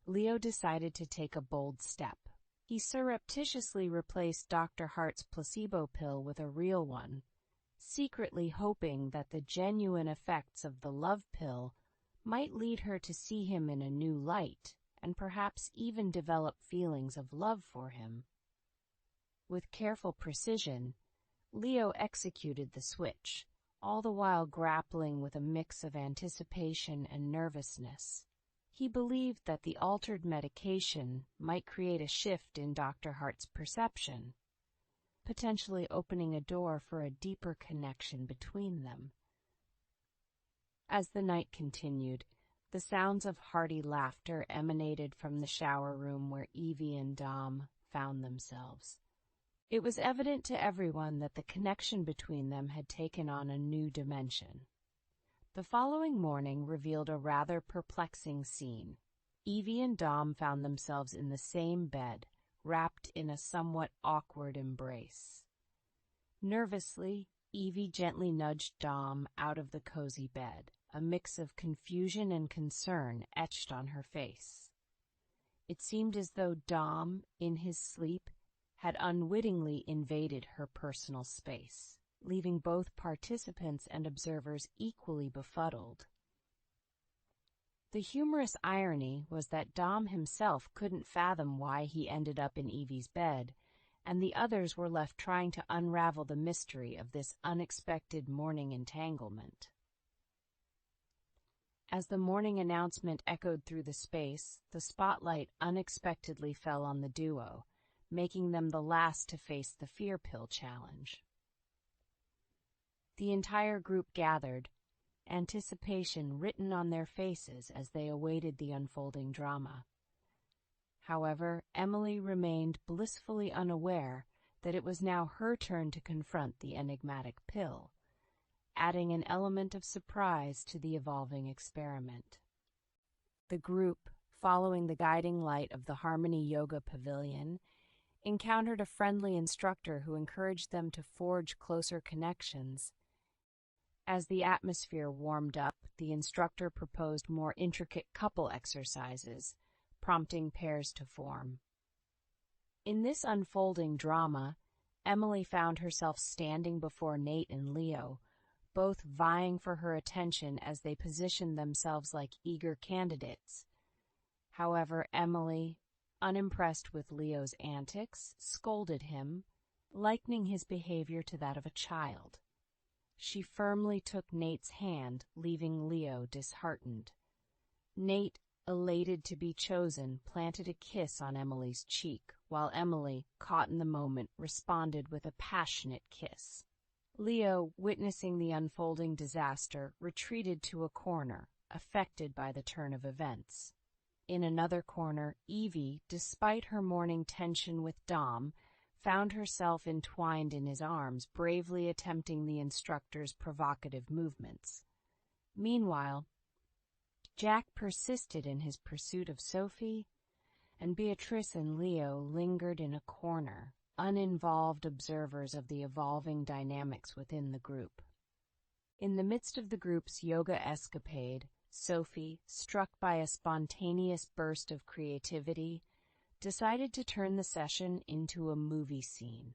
Leo decided to take a bold step. He surreptitiously replaced Dr. Hart's placebo pill with a real one, secretly hoping that the genuine effects of the love pill might lead her to see him in a new light and perhaps even develop feelings of love for him. With careful precision, Leo executed the switch, all the while grappling with a mix of anticipation and nervousness. He believed that the altered medication might create a shift in Dr. Hart's perception, potentially opening a door for a deeper connection between them. As the night continued, the sounds of hearty laughter emanated from the shower room where Evie and Dom found themselves. It was evident to everyone that the connection between them had taken on a new dimension. The following morning revealed a rather perplexing scene. Evie and Dom found themselves in the same bed, wrapped in a somewhat awkward embrace. Nervously, Evie gently nudged Dom out of the cozy bed, a mix of confusion and concern etched on her face. It seemed as though Dom, in his sleep, had unwittingly invaded her personal space, leaving both participants and observers equally befuddled. The humorous irony was that Dom himself couldn't fathom why he ended up in Evie's bed, and the others were left trying to unravel the mystery of this unexpected morning entanglement. As the morning announcement echoed through the space, the spotlight unexpectedly fell on the duo, making them the last to face the fear pill challenge. The entire group gathered, anticipation written on their faces as they awaited the unfolding drama. However, Emily remained blissfully unaware that it was now her turn to confront the enigmatic pill, adding an element of surprise to the evolving experiment. The group, following the guiding light of the Harmony Yoga Pavilion, encountered a friendly instructor who encouraged them to forge closer connections. As the atmosphere warmed up, the instructor proposed more intricate couple exercises, prompting pairs to form. In this unfolding drama, Emily found herself standing before Nate and Leo, both vying for her attention as they positioned themselves like eager candidates. However, Emily, unimpressed with Leo's antics, scolded him, likening his behavior to that of a child. She firmly took Nate's hand, leaving Leo disheartened. Nate, elated to be chosen, planted a kiss on Emily's cheek, while Emily, caught in the moment, responded with a passionate kiss. Leo, witnessing the unfolding disaster, retreated to a corner, affected by the turn of events. In another corner, Evie, despite her morning tension with Dom, found herself entwined in his arms, bravely attempting the instructor's provocative movements. Meanwhile, Jack persisted in his pursuit of Sophie, and Beatrice and Leo lingered in a corner, uninvolved observers of the evolving dynamics within the group. In the midst of the group's yoga escapade, Sophie, struck by a spontaneous burst of creativity, decided to turn the session into a movie scene.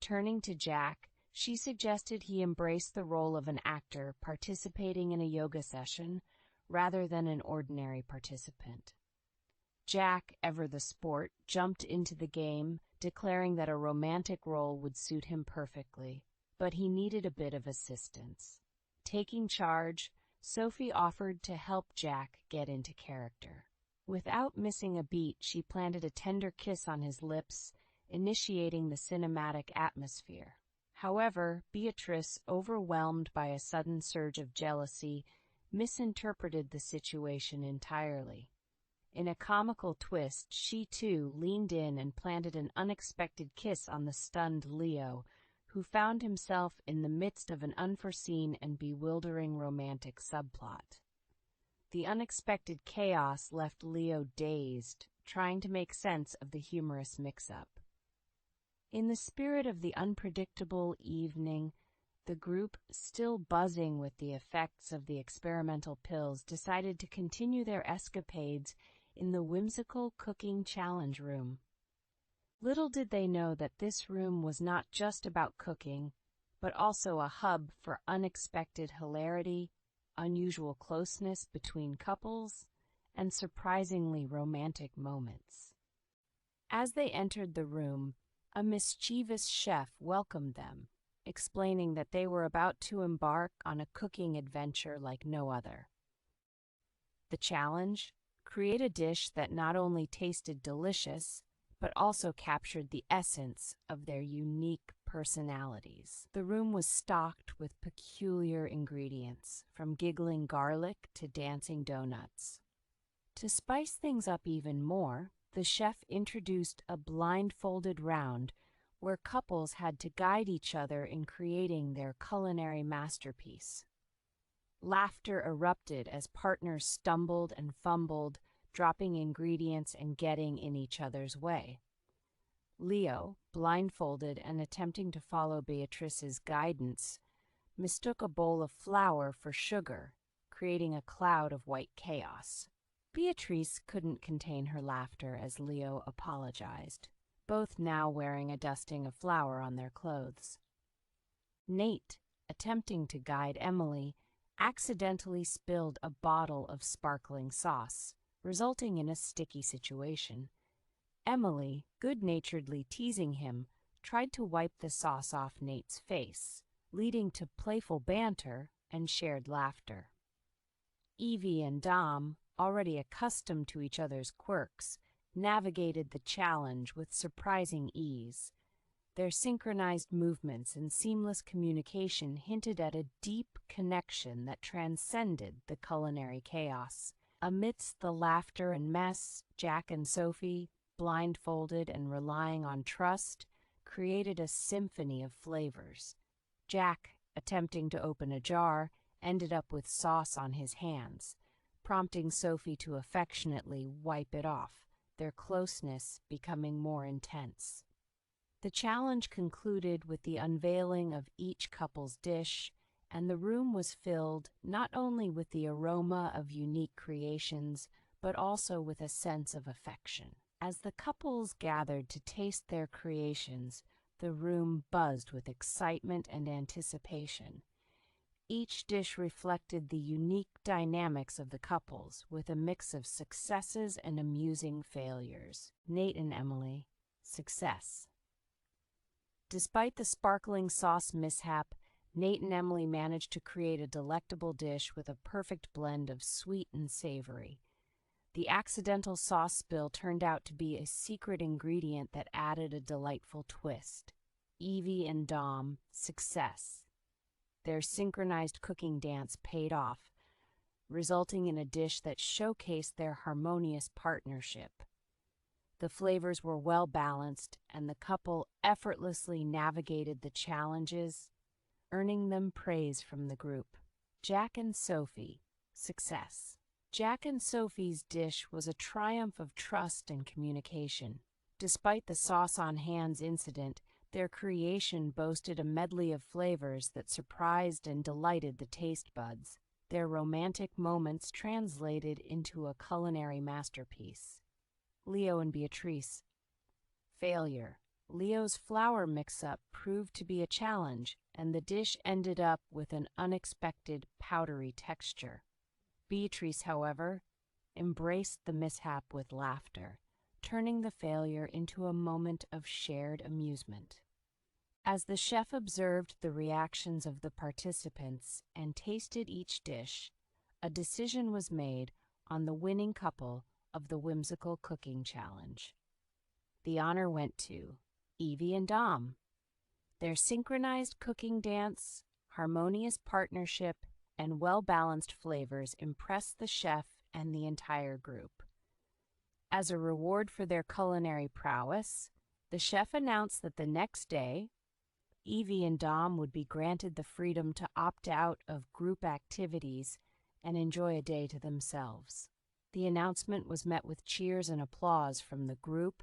Turning to Jack, she suggested he embrace the role of an actor participating in a yoga session rather than an ordinary participant. Jack, ever the sport, jumped into the game, declaring that a romantic role would suit him perfectly. But he needed a bit of assistance. Taking charge, Sophie offered to help Jack get into character. Without missing a beat, she planted a tender kiss on his lips, initiating the cinematic atmosphere. However, Beatrice, overwhelmed by a sudden surge of jealousy, misinterpreted the situation entirely. In a comical twist, she too leaned in and planted an unexpected kiss on the stunned Leo, who found himself in the midst of an unforeseen and bewildering romantic subplot. The unexpected chaos left Leo dazed, trying to make sense of the humorous mix-up. In the spirit of the unpredictable evening, the group, still buzzing with the effects of the experimental pills, decided to continue their escapades in the whimsical cooking challenge room. Little did they know that this room was not just about cooking, but also a hub for unexpected hilarity, unusual closeness between couples, and surprisingly romantic moments. As they entered the room, a mischievous chef welcomed them, explaining that they were about to embark on a cooking adventure like no other. The challenge? Create a dish that not only tasted delicious, but also captured the essence of their unique personalities. The room was stocked with peculiar ingredients, from giggling garlic to dancing donuts. To spice things up even more, the chef introduced a blindfolded round where couples had to guide each other in creating their culinary masterpiece. Laughter erupted as partners stumbled and fumbled, dropping ingredients and getting in each other's way. Leo, blindfolded and attempting to follow Beatrice's guidance, mistook a bowl of flour for sugar, creating a cloud of white chaos. Beatrice couldn't contain her laughter as Leo apologized, both now wearing a dusting of flour on their clothes. Nate, attempting to guide Emily, accidentally spilled a bottle of sparkling sauce, resulting in a sticky situation. Emily, good-naturedly teasing him, tried to wipe the sauce off Nate's face, leading to playful banter and shared laughter. Evie and Dom, already accustomed to each other's quirks, navigated the challenge with surprising ease. Their synchronized movements and seamless communication hinted at a deep connection that transcended the culinary chaos. Amidst the laughter and mess, Jack and Sophie, blindfolded and relying on trust, created a symphony of flavors. Jack, attempting to open a jar, ended up with sauce on his hands, prompting Sophie to affectionately wipe it off, their closeness becoming more intense. The challenge concluded with the unveiling of each couple's dish, and the room was filled not only with the aroma of unique creations, but also with a sense of affection. As the couples gathered to taste their creations, the room buzzed with excitement and anticipation. Each dish reflected the unique dynamics of the couples, with a mix of successes and amusing failures. Nate and Emily, success. Despite the sparkling sauce mishap, Nate and Emily managed to create a delectable dish with a perfect blend of sweet and savory. The accidental sauce spill turned out to be a secret ingredient that added a delightful twist. Evie and Dom, success. Their synchronized cooking dance paid off, resulting in a dish that showcased their harmonious partnership. The flavors were well balanced, and the couple effortlessly navigated the challenges, earning them praise from the group. Jack and Sophie, success. Jack and Sophie's dish was a triumph of trust and communication. Despite the sauce on hands incident, their creation boasted a medley of flavors that surprised and delighted the taste buds. Their romantic moments translated into a culinary masterpiece. Leo and Beatrice, failure. Leo's flour mix-up proved to be a challenge, and the dish ended up with an unexpected powdery texture. Beatrice, however, embraced the mishap with laughter, turning the failure into a moment of shared amusement. As the chef observed the reactions of the participants and tasted each dish, a decision was made on the winning couple of the whimsical cooking challenge. The honor went to Evie and Dom. Their synchronized cooking dance, harmonious partnership, and well-balanced flavors impressed the chef and the entire group. As a reward for their culinary prowess, the chef announced that the next day, Evie and Dom would be granted the freedom to opt out of group activities and enjoy a day to themselves. The announcement was met with cheers and applause from the group,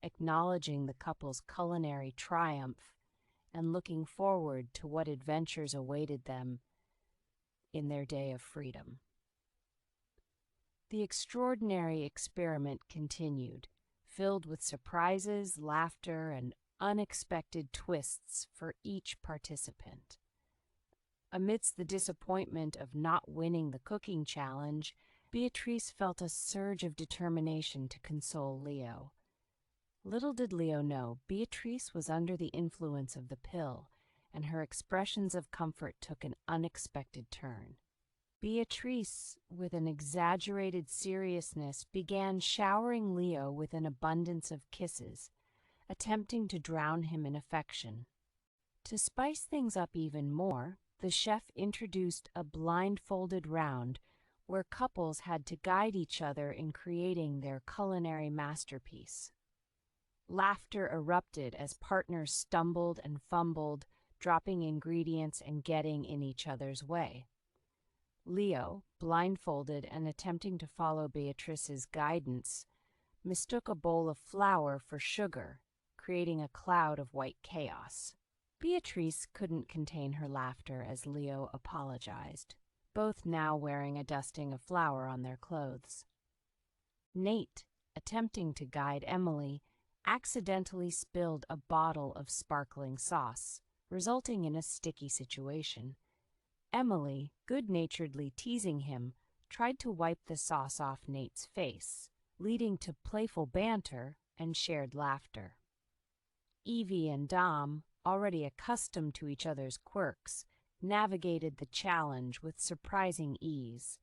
acknowledging the couple's culinary triumph and looking forward to what adventures awaited them in their day of freedom. The extraordinary experiment continued, filled with surprises, laughter, and unexpected twists for each participant. Amidst the disappointment of not winning the cooking challenge, Beatrice felt a surge of determination to console Leo. Little did Leo know, Beatrice was under the influence of the pill, and her expressions of comfort took an unexpected turn. Beatrice, with an exaggerated seriousness, began showering Leo with an abundance of kisses, attempting to drown him in affection. To spice things up even more, the chef introduced a blindfolded round where couples had to guide each other in creating their culinary masterpiece. Laughter erupted as partners stumbled and fumbled, dropping ingredients and getting in each other's way. Leo, blindfolded and attempting to follow Beatrice's guidance, mistook a bowl of flour for sugar, creating a cloud of white chaos. Beatrice couldn't contain her laughter as Leo apologized, both now wearing a dusting of flour on their clothes. Nate, attempting to guide Emily, accidentally spilled a bottle of sparkling sauce, resulting in a sticky situation. Emily, good-naturedly teasing him, tried to wipe the sauce off Nate's face, leading to playful banter and shared laughter. Evie and Dom, already accustomed to each other's quirks, navigated the challenge with surprising ease.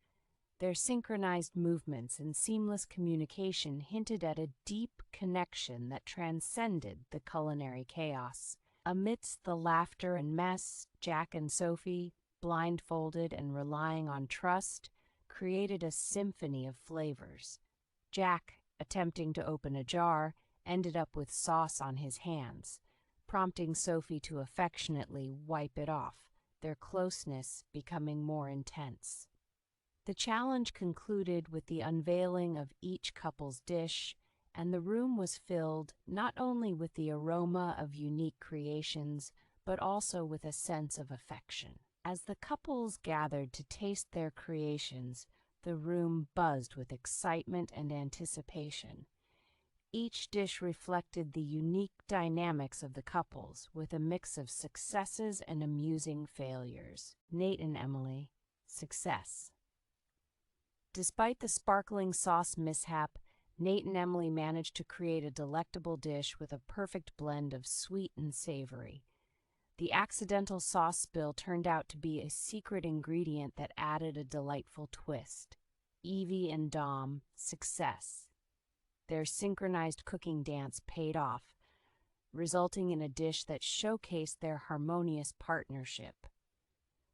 Their synchronized movements and seamless communication hinted at a deep connection that transcended the culinary chaos. Amidst the laughter and mess, Jack and Sophie, blindfolded and relying on trust, created a symphony of flavors. Jack, attempting to open a jar, ended up with sauce on his hands, prompting Sophie to affectionately wipe it off, their closeness becoming more intense. The challenge concluded with the unveiling of each couple's dish, and the room was filled not only with the aroma of unique creations, but also with a sense of affection. As the couples gathered to taste their creations, the room buzzed with excitement and anticipation. Each dish reflected the unique dynamics of the couples, with a mix of successes and amusing failures. Nate and Emily, success. Despite the sparkling sauce mishap, Nate and Emily managed to create a delectable dish with a perfect blend of sweet and savory. The accidental sauce spill turned out to be a secret ingredient that added a delightful twist. Evie and Dom, success. Their synchronized cooking dance paid off, resulting in a dish that showcased their harmonious partnership.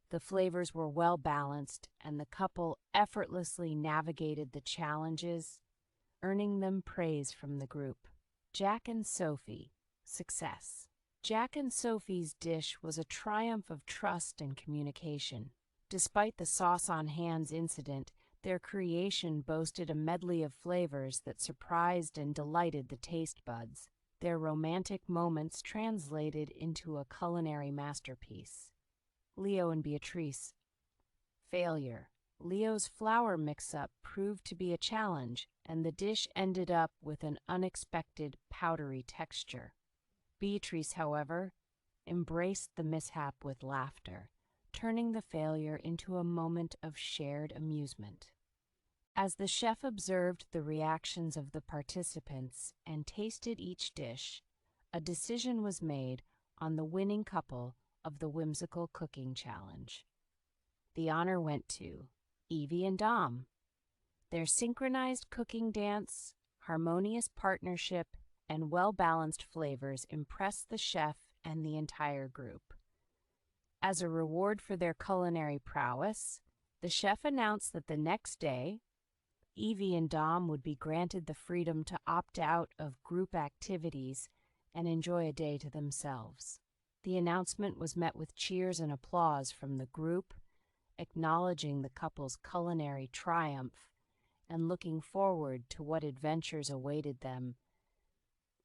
The flavors were well balanced, and the couple effortlessly navigated the challenges, earning them praise from the group. Jack and Sophie, success. Jack and Sophie's dish was a triumph of trust and communication. Despite the sauce on hands incident, their creation boasted a medley of flavors that surprised and delighted the taste buds. Their romantic moments translated into a culinary masterpiece. Leo and Beatrice, failure. Leo's flour mix-up proved to be a challenge, and the dish ended up with an unexpected powdery texture. Beatrice, however, embraced the mishap with laughter, turning the failure into a moment of shared amusement. As the chef observed the reactions of the participants and tasted each dish, a decision was made on the winning couple of the whimsical cooking challenge. The honor went to Evie and Dom. Their synchronized cooking dance, harmonious partnership, and well-balanced flavors impressed the chef and the entire group. As a reward for their culinary prowess, the chef announced that the next day, Evie and Dom would be granted the freedom to opt out of group activities and enjoy a day to themselves. The announcement was met with cheers and applause from the group, acknowledging the couple's culinary triumph and looking forward to what adventures awaited them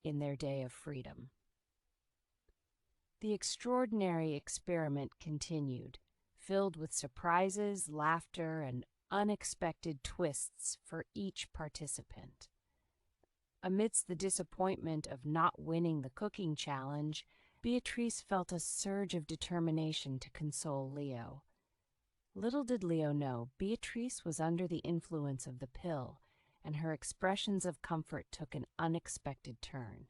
in their day of freedom. The extraordinary experiment continued, filled with surprises, laughter, and unexpected twists for each participant. Amidst the disappointment of not winning the cooking challenge, Beatrice felt a surge of determination to console Leo. Little did Leo know, Beatrice was under the influence of the pill, and her expressions of comfort took an unexpected turn.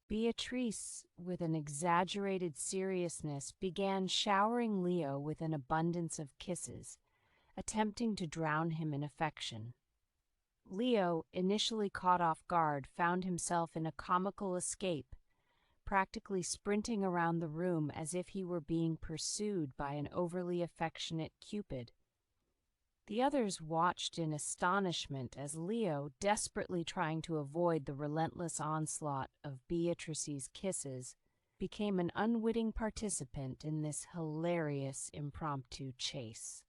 Beatrice, with an exaggerated seriousness, began showering Leo with an abundance of kisses, attempting to drown him in affection. Leo, initially caught off guard, found himself in a comical escape, practically sprinting around the room as if he were being pursued by an overly affectionate Cupid. The others watched in astonishment as Leo, desperately trying to avoid the relentless onslaught of Beatrice's kisses, became an unwitting participant in this hilarious impromptu chase.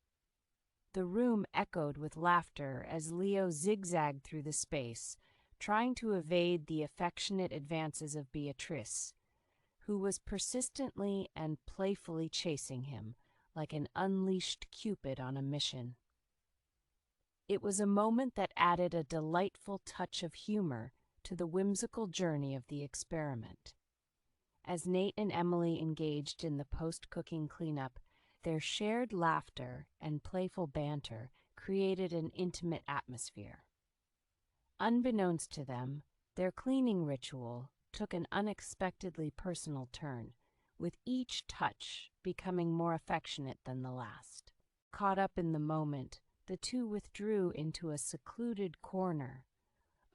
The room echoed with laughter as Leo zigzagged through the space, trying to evade the affectionate advances of Beatrice, who was persistently and playfully chasing him like an unleashed Cupid on a mission. It was a moment that added a delightful touch of humor to the whimsical journey of the experiment. As Nate and Emily engaged in the post-cooking cleanup, their shared laughter and playful banter created an intimate atmosphere. Unbeknownst to them, their cleaning ritual took an unexpectedly personal turn, with each touch becoming more affectionate than the last. Caught up in the moment, the two withdrew into a secluded corner,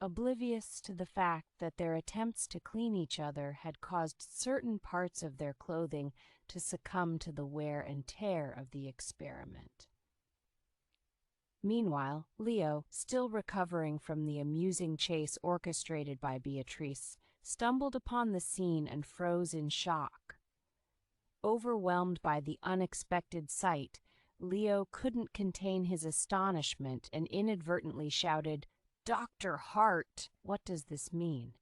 oblivious to the fact that their attempts to clean each other had caused certain parts of their clothing to succumb to the wear and tear of the experiment. Meanwhile, Leo, still recovering from the amusing chase orchestrated by Beatrice, stumbled upon the scene and froze in shock. Overwhelmed by the unexpected sight, Leo couldn't contain his astonishment and inadvertently shouted, "Dr. Hart, what does this mean?"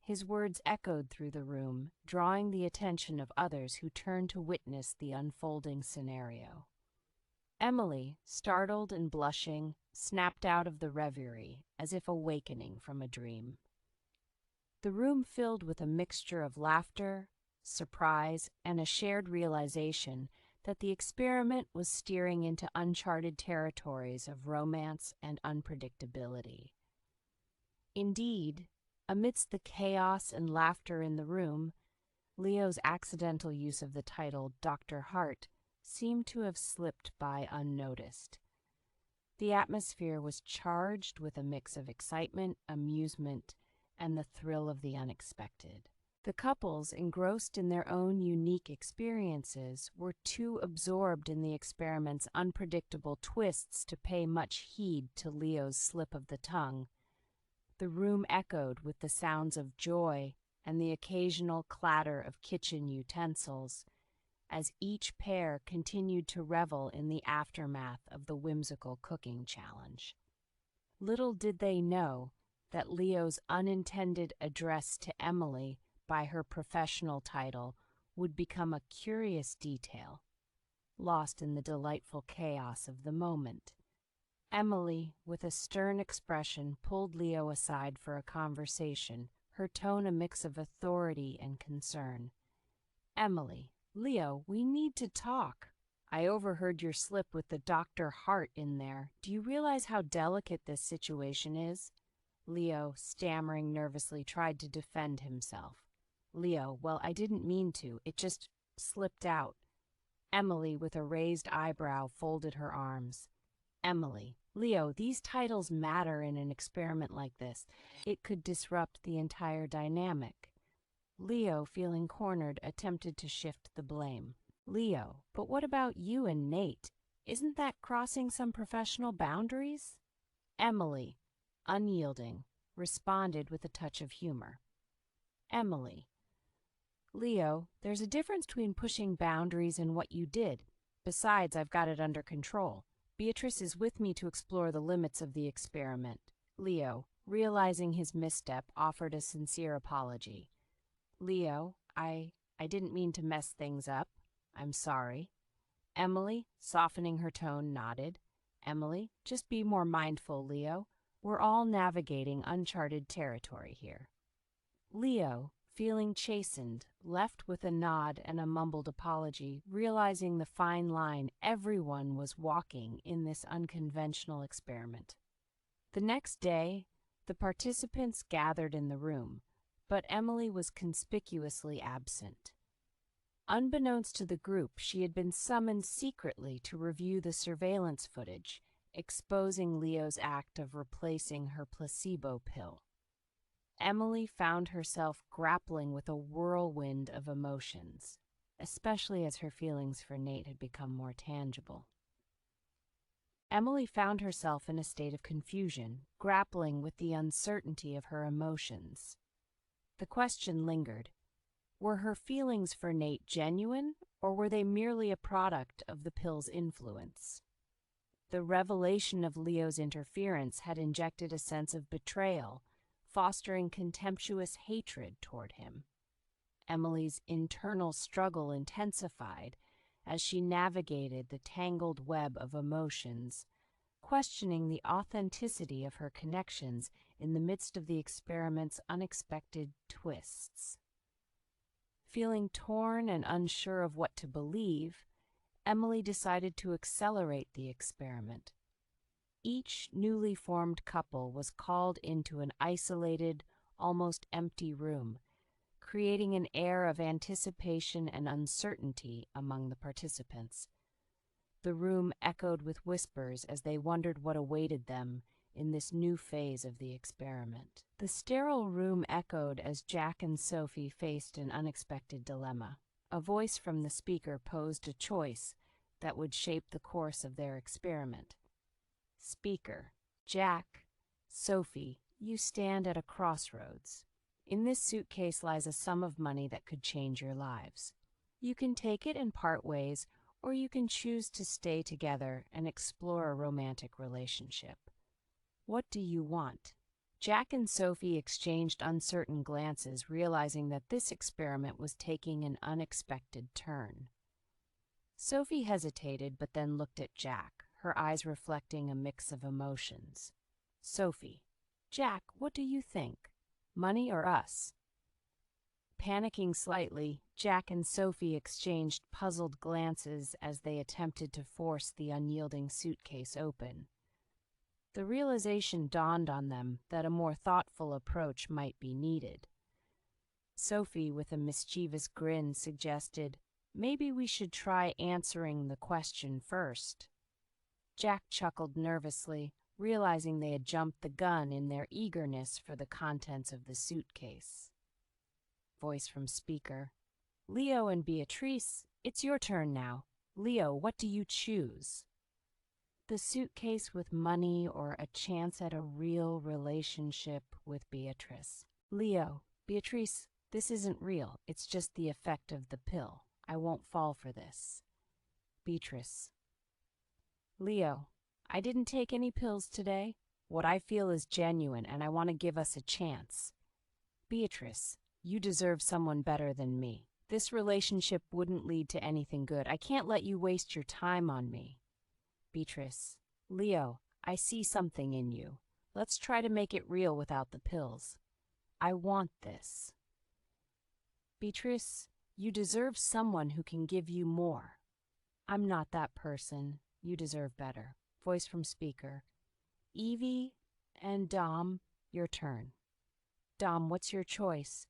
His words echoed through the room, drawing the attention of others who turned to witness the unfolding scenario. Emily, startled and blushing, snapped out of the reverie, as if awakening from a dream. The room filled with a mixture of laughter, surprise, and a shared realization that the experiment was steering into uncharted territories of romance and unpredictability. Indeed, amidst the chaos and laughter in the room, Leo's accidental use of the title Dr. Hart seemed to have slipped by unnoticed. The atmosphere was charged with a mix of excitement, amusement, and the thrill of the unexpected. The couples, engrossed in their own unique experiences, were too absorbed in the experiment's unpredictable twists to pay much heed to Leo's slip of the tongue. The room echoed with the sounds of joy and the occasional clatter of kitchen utensils, as each pair continued to revel in the aftermath of the whimsical cooking challenge. Little did they know that Leo's unintended address to Emily by her professional title would become a curious detail, lost in the delightful chaos of the moment. Emily, with a stern expression, pulled Leo aside for a conversation, her tone a mix of authority and concern. "Emily, Leo, we need to talk." I overheard your slip with the Dr. Hart in there. Do you realize how delicate this situation is? Leo, stammering nervously, tried to defend himself. Leo, well, I didn't mean to. It just slipped out. Emily, with a raised eyebrow, folded her arms. Emily, Leo, these titles matter in an experiment like this. It could disrupt the entire dynamic. Leo, feeling cornered, attempted to shift the blame. Leo, but what about you and Nate? Isn't that crossing some professional boundaries? Emily, unyielding, responded with a touch of humor. Emily, Leo, there's a difference between pushing boundaries and what you did. Besides, I've got it under control. Beatrice is with me to explore the limits of the experiment. Leo, realizing his misstep, offered a sincere apology. Leo, I didn't mean to mess things up. I'm sorry. Emily, softening her tone, nodded. Emily, just be more mindful, Leo. We're all navigating uncharted territory here. Leo, feeling chastened, left with a nod and a mumbled apology, realizing the fine line everyone was walking in this unconventional experiment. The next day, the participants gathered in the room, but Emily was conspicuously absent. Unbeknownst to the group, she had been summoned secretly to review the surveillance footage, exposing Leo's act of replacing her placebo pill. Emily found herself grappling with a whirlwind of emotions, especially as her feelings for Nate had become more tangible. Emily found herself in a state of confusion, grappling with the uncertainty of her emotions. The question lingered. Were her feelings for Nate genuine, or were they merely a product of the pill's influence? The revelation of Leo's interference had injected a sense of betrayal, fostering contemptuous hatred toward him. Emily's internal struggle intensified as she navigated the tangled web of emotions, questioning the authenticity of her connections in the midst of the experiment's unexpected twists. Feeling torn and unsure of what to believe, Emily decided to accelerate the experiment. Each newly formed couple was called into an isolated, almost empty room, creating an air of anticipation and uncertainty among the participants. The room echoed with whispers as they wondered what awaited them in this new phase of the experiment. The sterile room echoed as Jack and Sophie faced an unexpected dilemma. A voice from the speaker posed a choice that would shape the course of their experiment. Speaker: Jack, Sophie, you stand at a crossroads. In this suitcase lies a sum of money that could change your lives. You can take it and part ways, or you can choose to stay together and explore a romantic relationship. What do you want? Jack and Sophie exchanged uncertain glances, realizing that this experiment was taking an unexpected turn. Sophie hesitated, but then looked at Jack, her eyes reflecting a mix of emotions. Sophie: Jack, what do you think? Money or us? Panicking slightly, Jack and Sophie exchanged puzzled glances as they attempted to force the unyielding suitcase open. The realization dawned on them that a more thoughtful approach might be needed. Sophie, with a mischievous grin, suggested, "Maybe we should try answering the question first." Jack chuckled nervously, realizing they had jumped the gun in their eagerness for the contents of the suitcase. Voice from speaker: Leo and Beatrice, it's your turn now. Leo, what do you choose? The suitcase with money or a chance at a real relationship with Beatrice? Leo: Beatrice, this isn't real. It's just the effect of the pill. I won't fall for this. Beatrice: Leo, I didn't take any pills today. What I feel is genuine, and I want to give us a chance. Beatrice: You deserve someone better than me. This relationship wouldn't lead to anything good. I can't let you waste your time on me. Beatrice: Leo, I see something in you. Let's try to make it real without the pills. I want this. Beatrice: You deserve someone who can give you more. I'm not that person. You deserve better. Voice from speaker. Evie and Dom, your turn. Dom, what's your choice?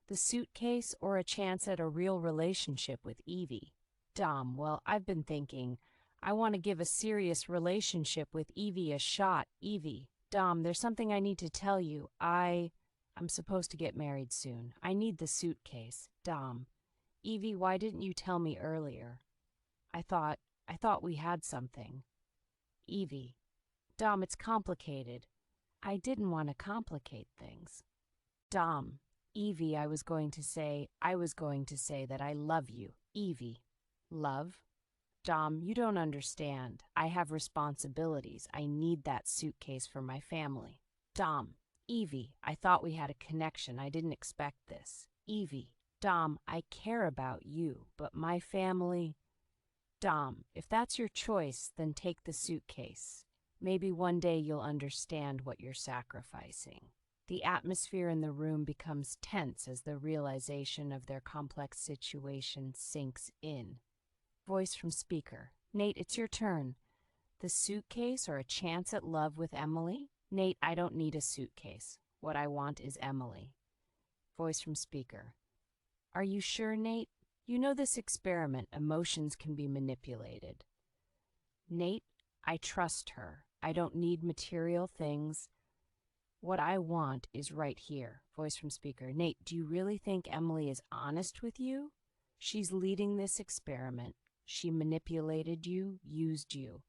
The suitcase or a chance at a real relationship with Evie? Dom, well, I've been thinking. I want to give a serious relationship with Evie a shot. Evie. Dom, there's something I need to tell you. I'm supposed to get married soon. I need the suitcase. Dom. Evie, why didn't you tell me earlier? I thought we had something. Evie. Dom, it's complicated. I didn't want to complicate things. Dom. Evie, I was going to say that I love you. Evie. Love? Dom, you don't understand. I have responsibilities. I need that suitcase for my family. Dom. Evie, I thought we had a connection. I didn't expect this. Evie. Dom, I care about you, but my family... Dom, if that's your choice, then take the suitcase. Maybe one day you'll understand what you're sacrificing. The atmosphere in the room becomes tense as the realization of their complex situation sinks in. Voice from speaker. Nate, it's your turn. The suitcase or a chance at love with Emily? Nate, I don't need a suitcase. What I want is Emily. Voice from speaker. Are you sure, Nate? You know this experiment, emotions can be manipulated. Nate, I trust her. I don't need material things. What I want is right here. Voice from speaker. Nate, do you really think Emily is honest with you? She's leading this experiment. She manipulated you, used you.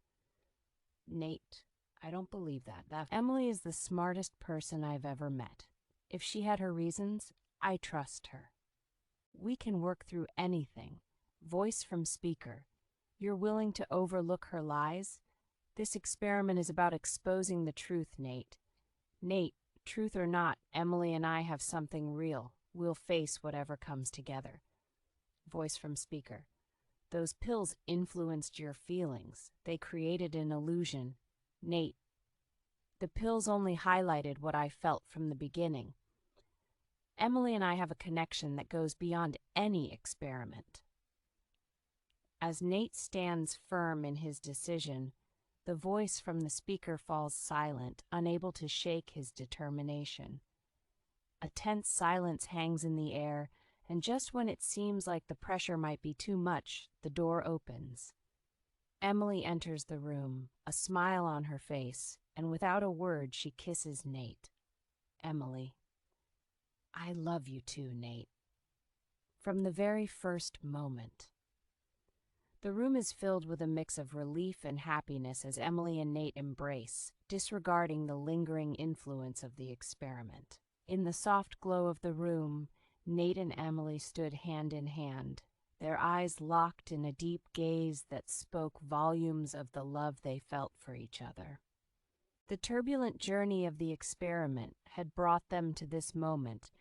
Nate, I don't believe that. Emily is the smartest person I've ever met. If she had her reasons, I trust her. We can work through anything. Voice from speaker. You're willing to overlook her lies? This experiment is about exposing the truth, Nate. Nate, truth or not, Emily and I have something real. We'll face whatever comes together. Voice from speaker. Those pills influenced your feelings. They created an illusion. Nate, the pills only highlighted what I felt from the beginning. Emily and I have a connection that goes beyond any experiment. As Nate stands firm in his decision, the voice from the speaker falls silent, unable to shake his determination. A tense silence hangs in the air, and just when it seems like the pressure might be too much, the door opens. Emily enters the room, a smile on her face, and without a word she kisses Nate. Emily. I love you too, Nate. From the very first moment. The room is filled with a mix of relief and happiness as Emily and Nate embrace, disregarding the lingering influence of the experiment. In the soft glow of the room, Nate and Emily stood hand in hand, their eyes locked in a deep gaze that spoke volumes of the love they felt for each other. The turbulent journey of the experiment had brought them to this moment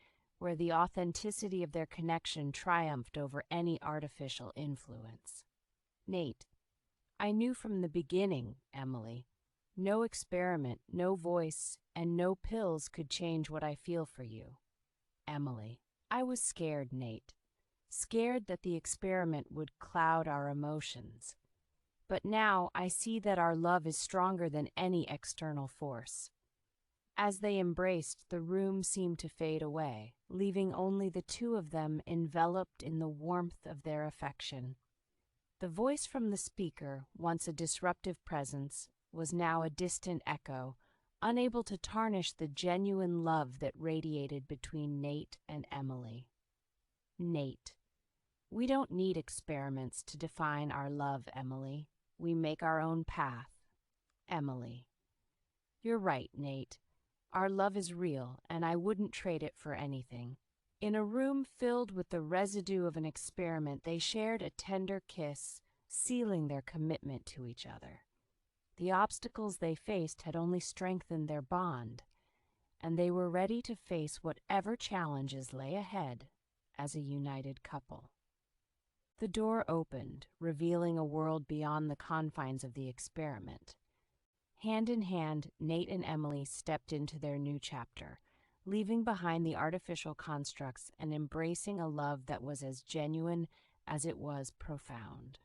where the authenticity of their connection triumphed over any artificial influence. Nate, I knew from the beginning, Emily, no experiment, no voice, and no pills could change what I feel for you. Emily, I was scared, Nate, scared that the experiment would cloud our emotions. But now I see that our love is stronger than any external force. As they embraced, the room seemed to fade away, leaving only the two of them enveloped in the warmth of their affection. The voice from the speaker, once a disruptive presence, was now a distant echo, unable to tarnish the genuine love that radiated between Nate and Emily. Nate, we don't need experiments to define our love, Emily. We make our own path. Emily, you're right, Nate. Our love is real, and I wouldn't trade it for anything. In a room filled with the residue of an experiment, they shared a tender kiss, sealing their commitment to each other. The obstacles they faced had only strengthened their bond, and they were ready to face whatever challenges lay ahead as a united couple. The door opened, revealing a world beyond the confines of the experiment. Hand in hand, Nate and Emily stepped into their new chapter, leaving behind the artificial constructs and embracing a love that was as genuine as it was profound.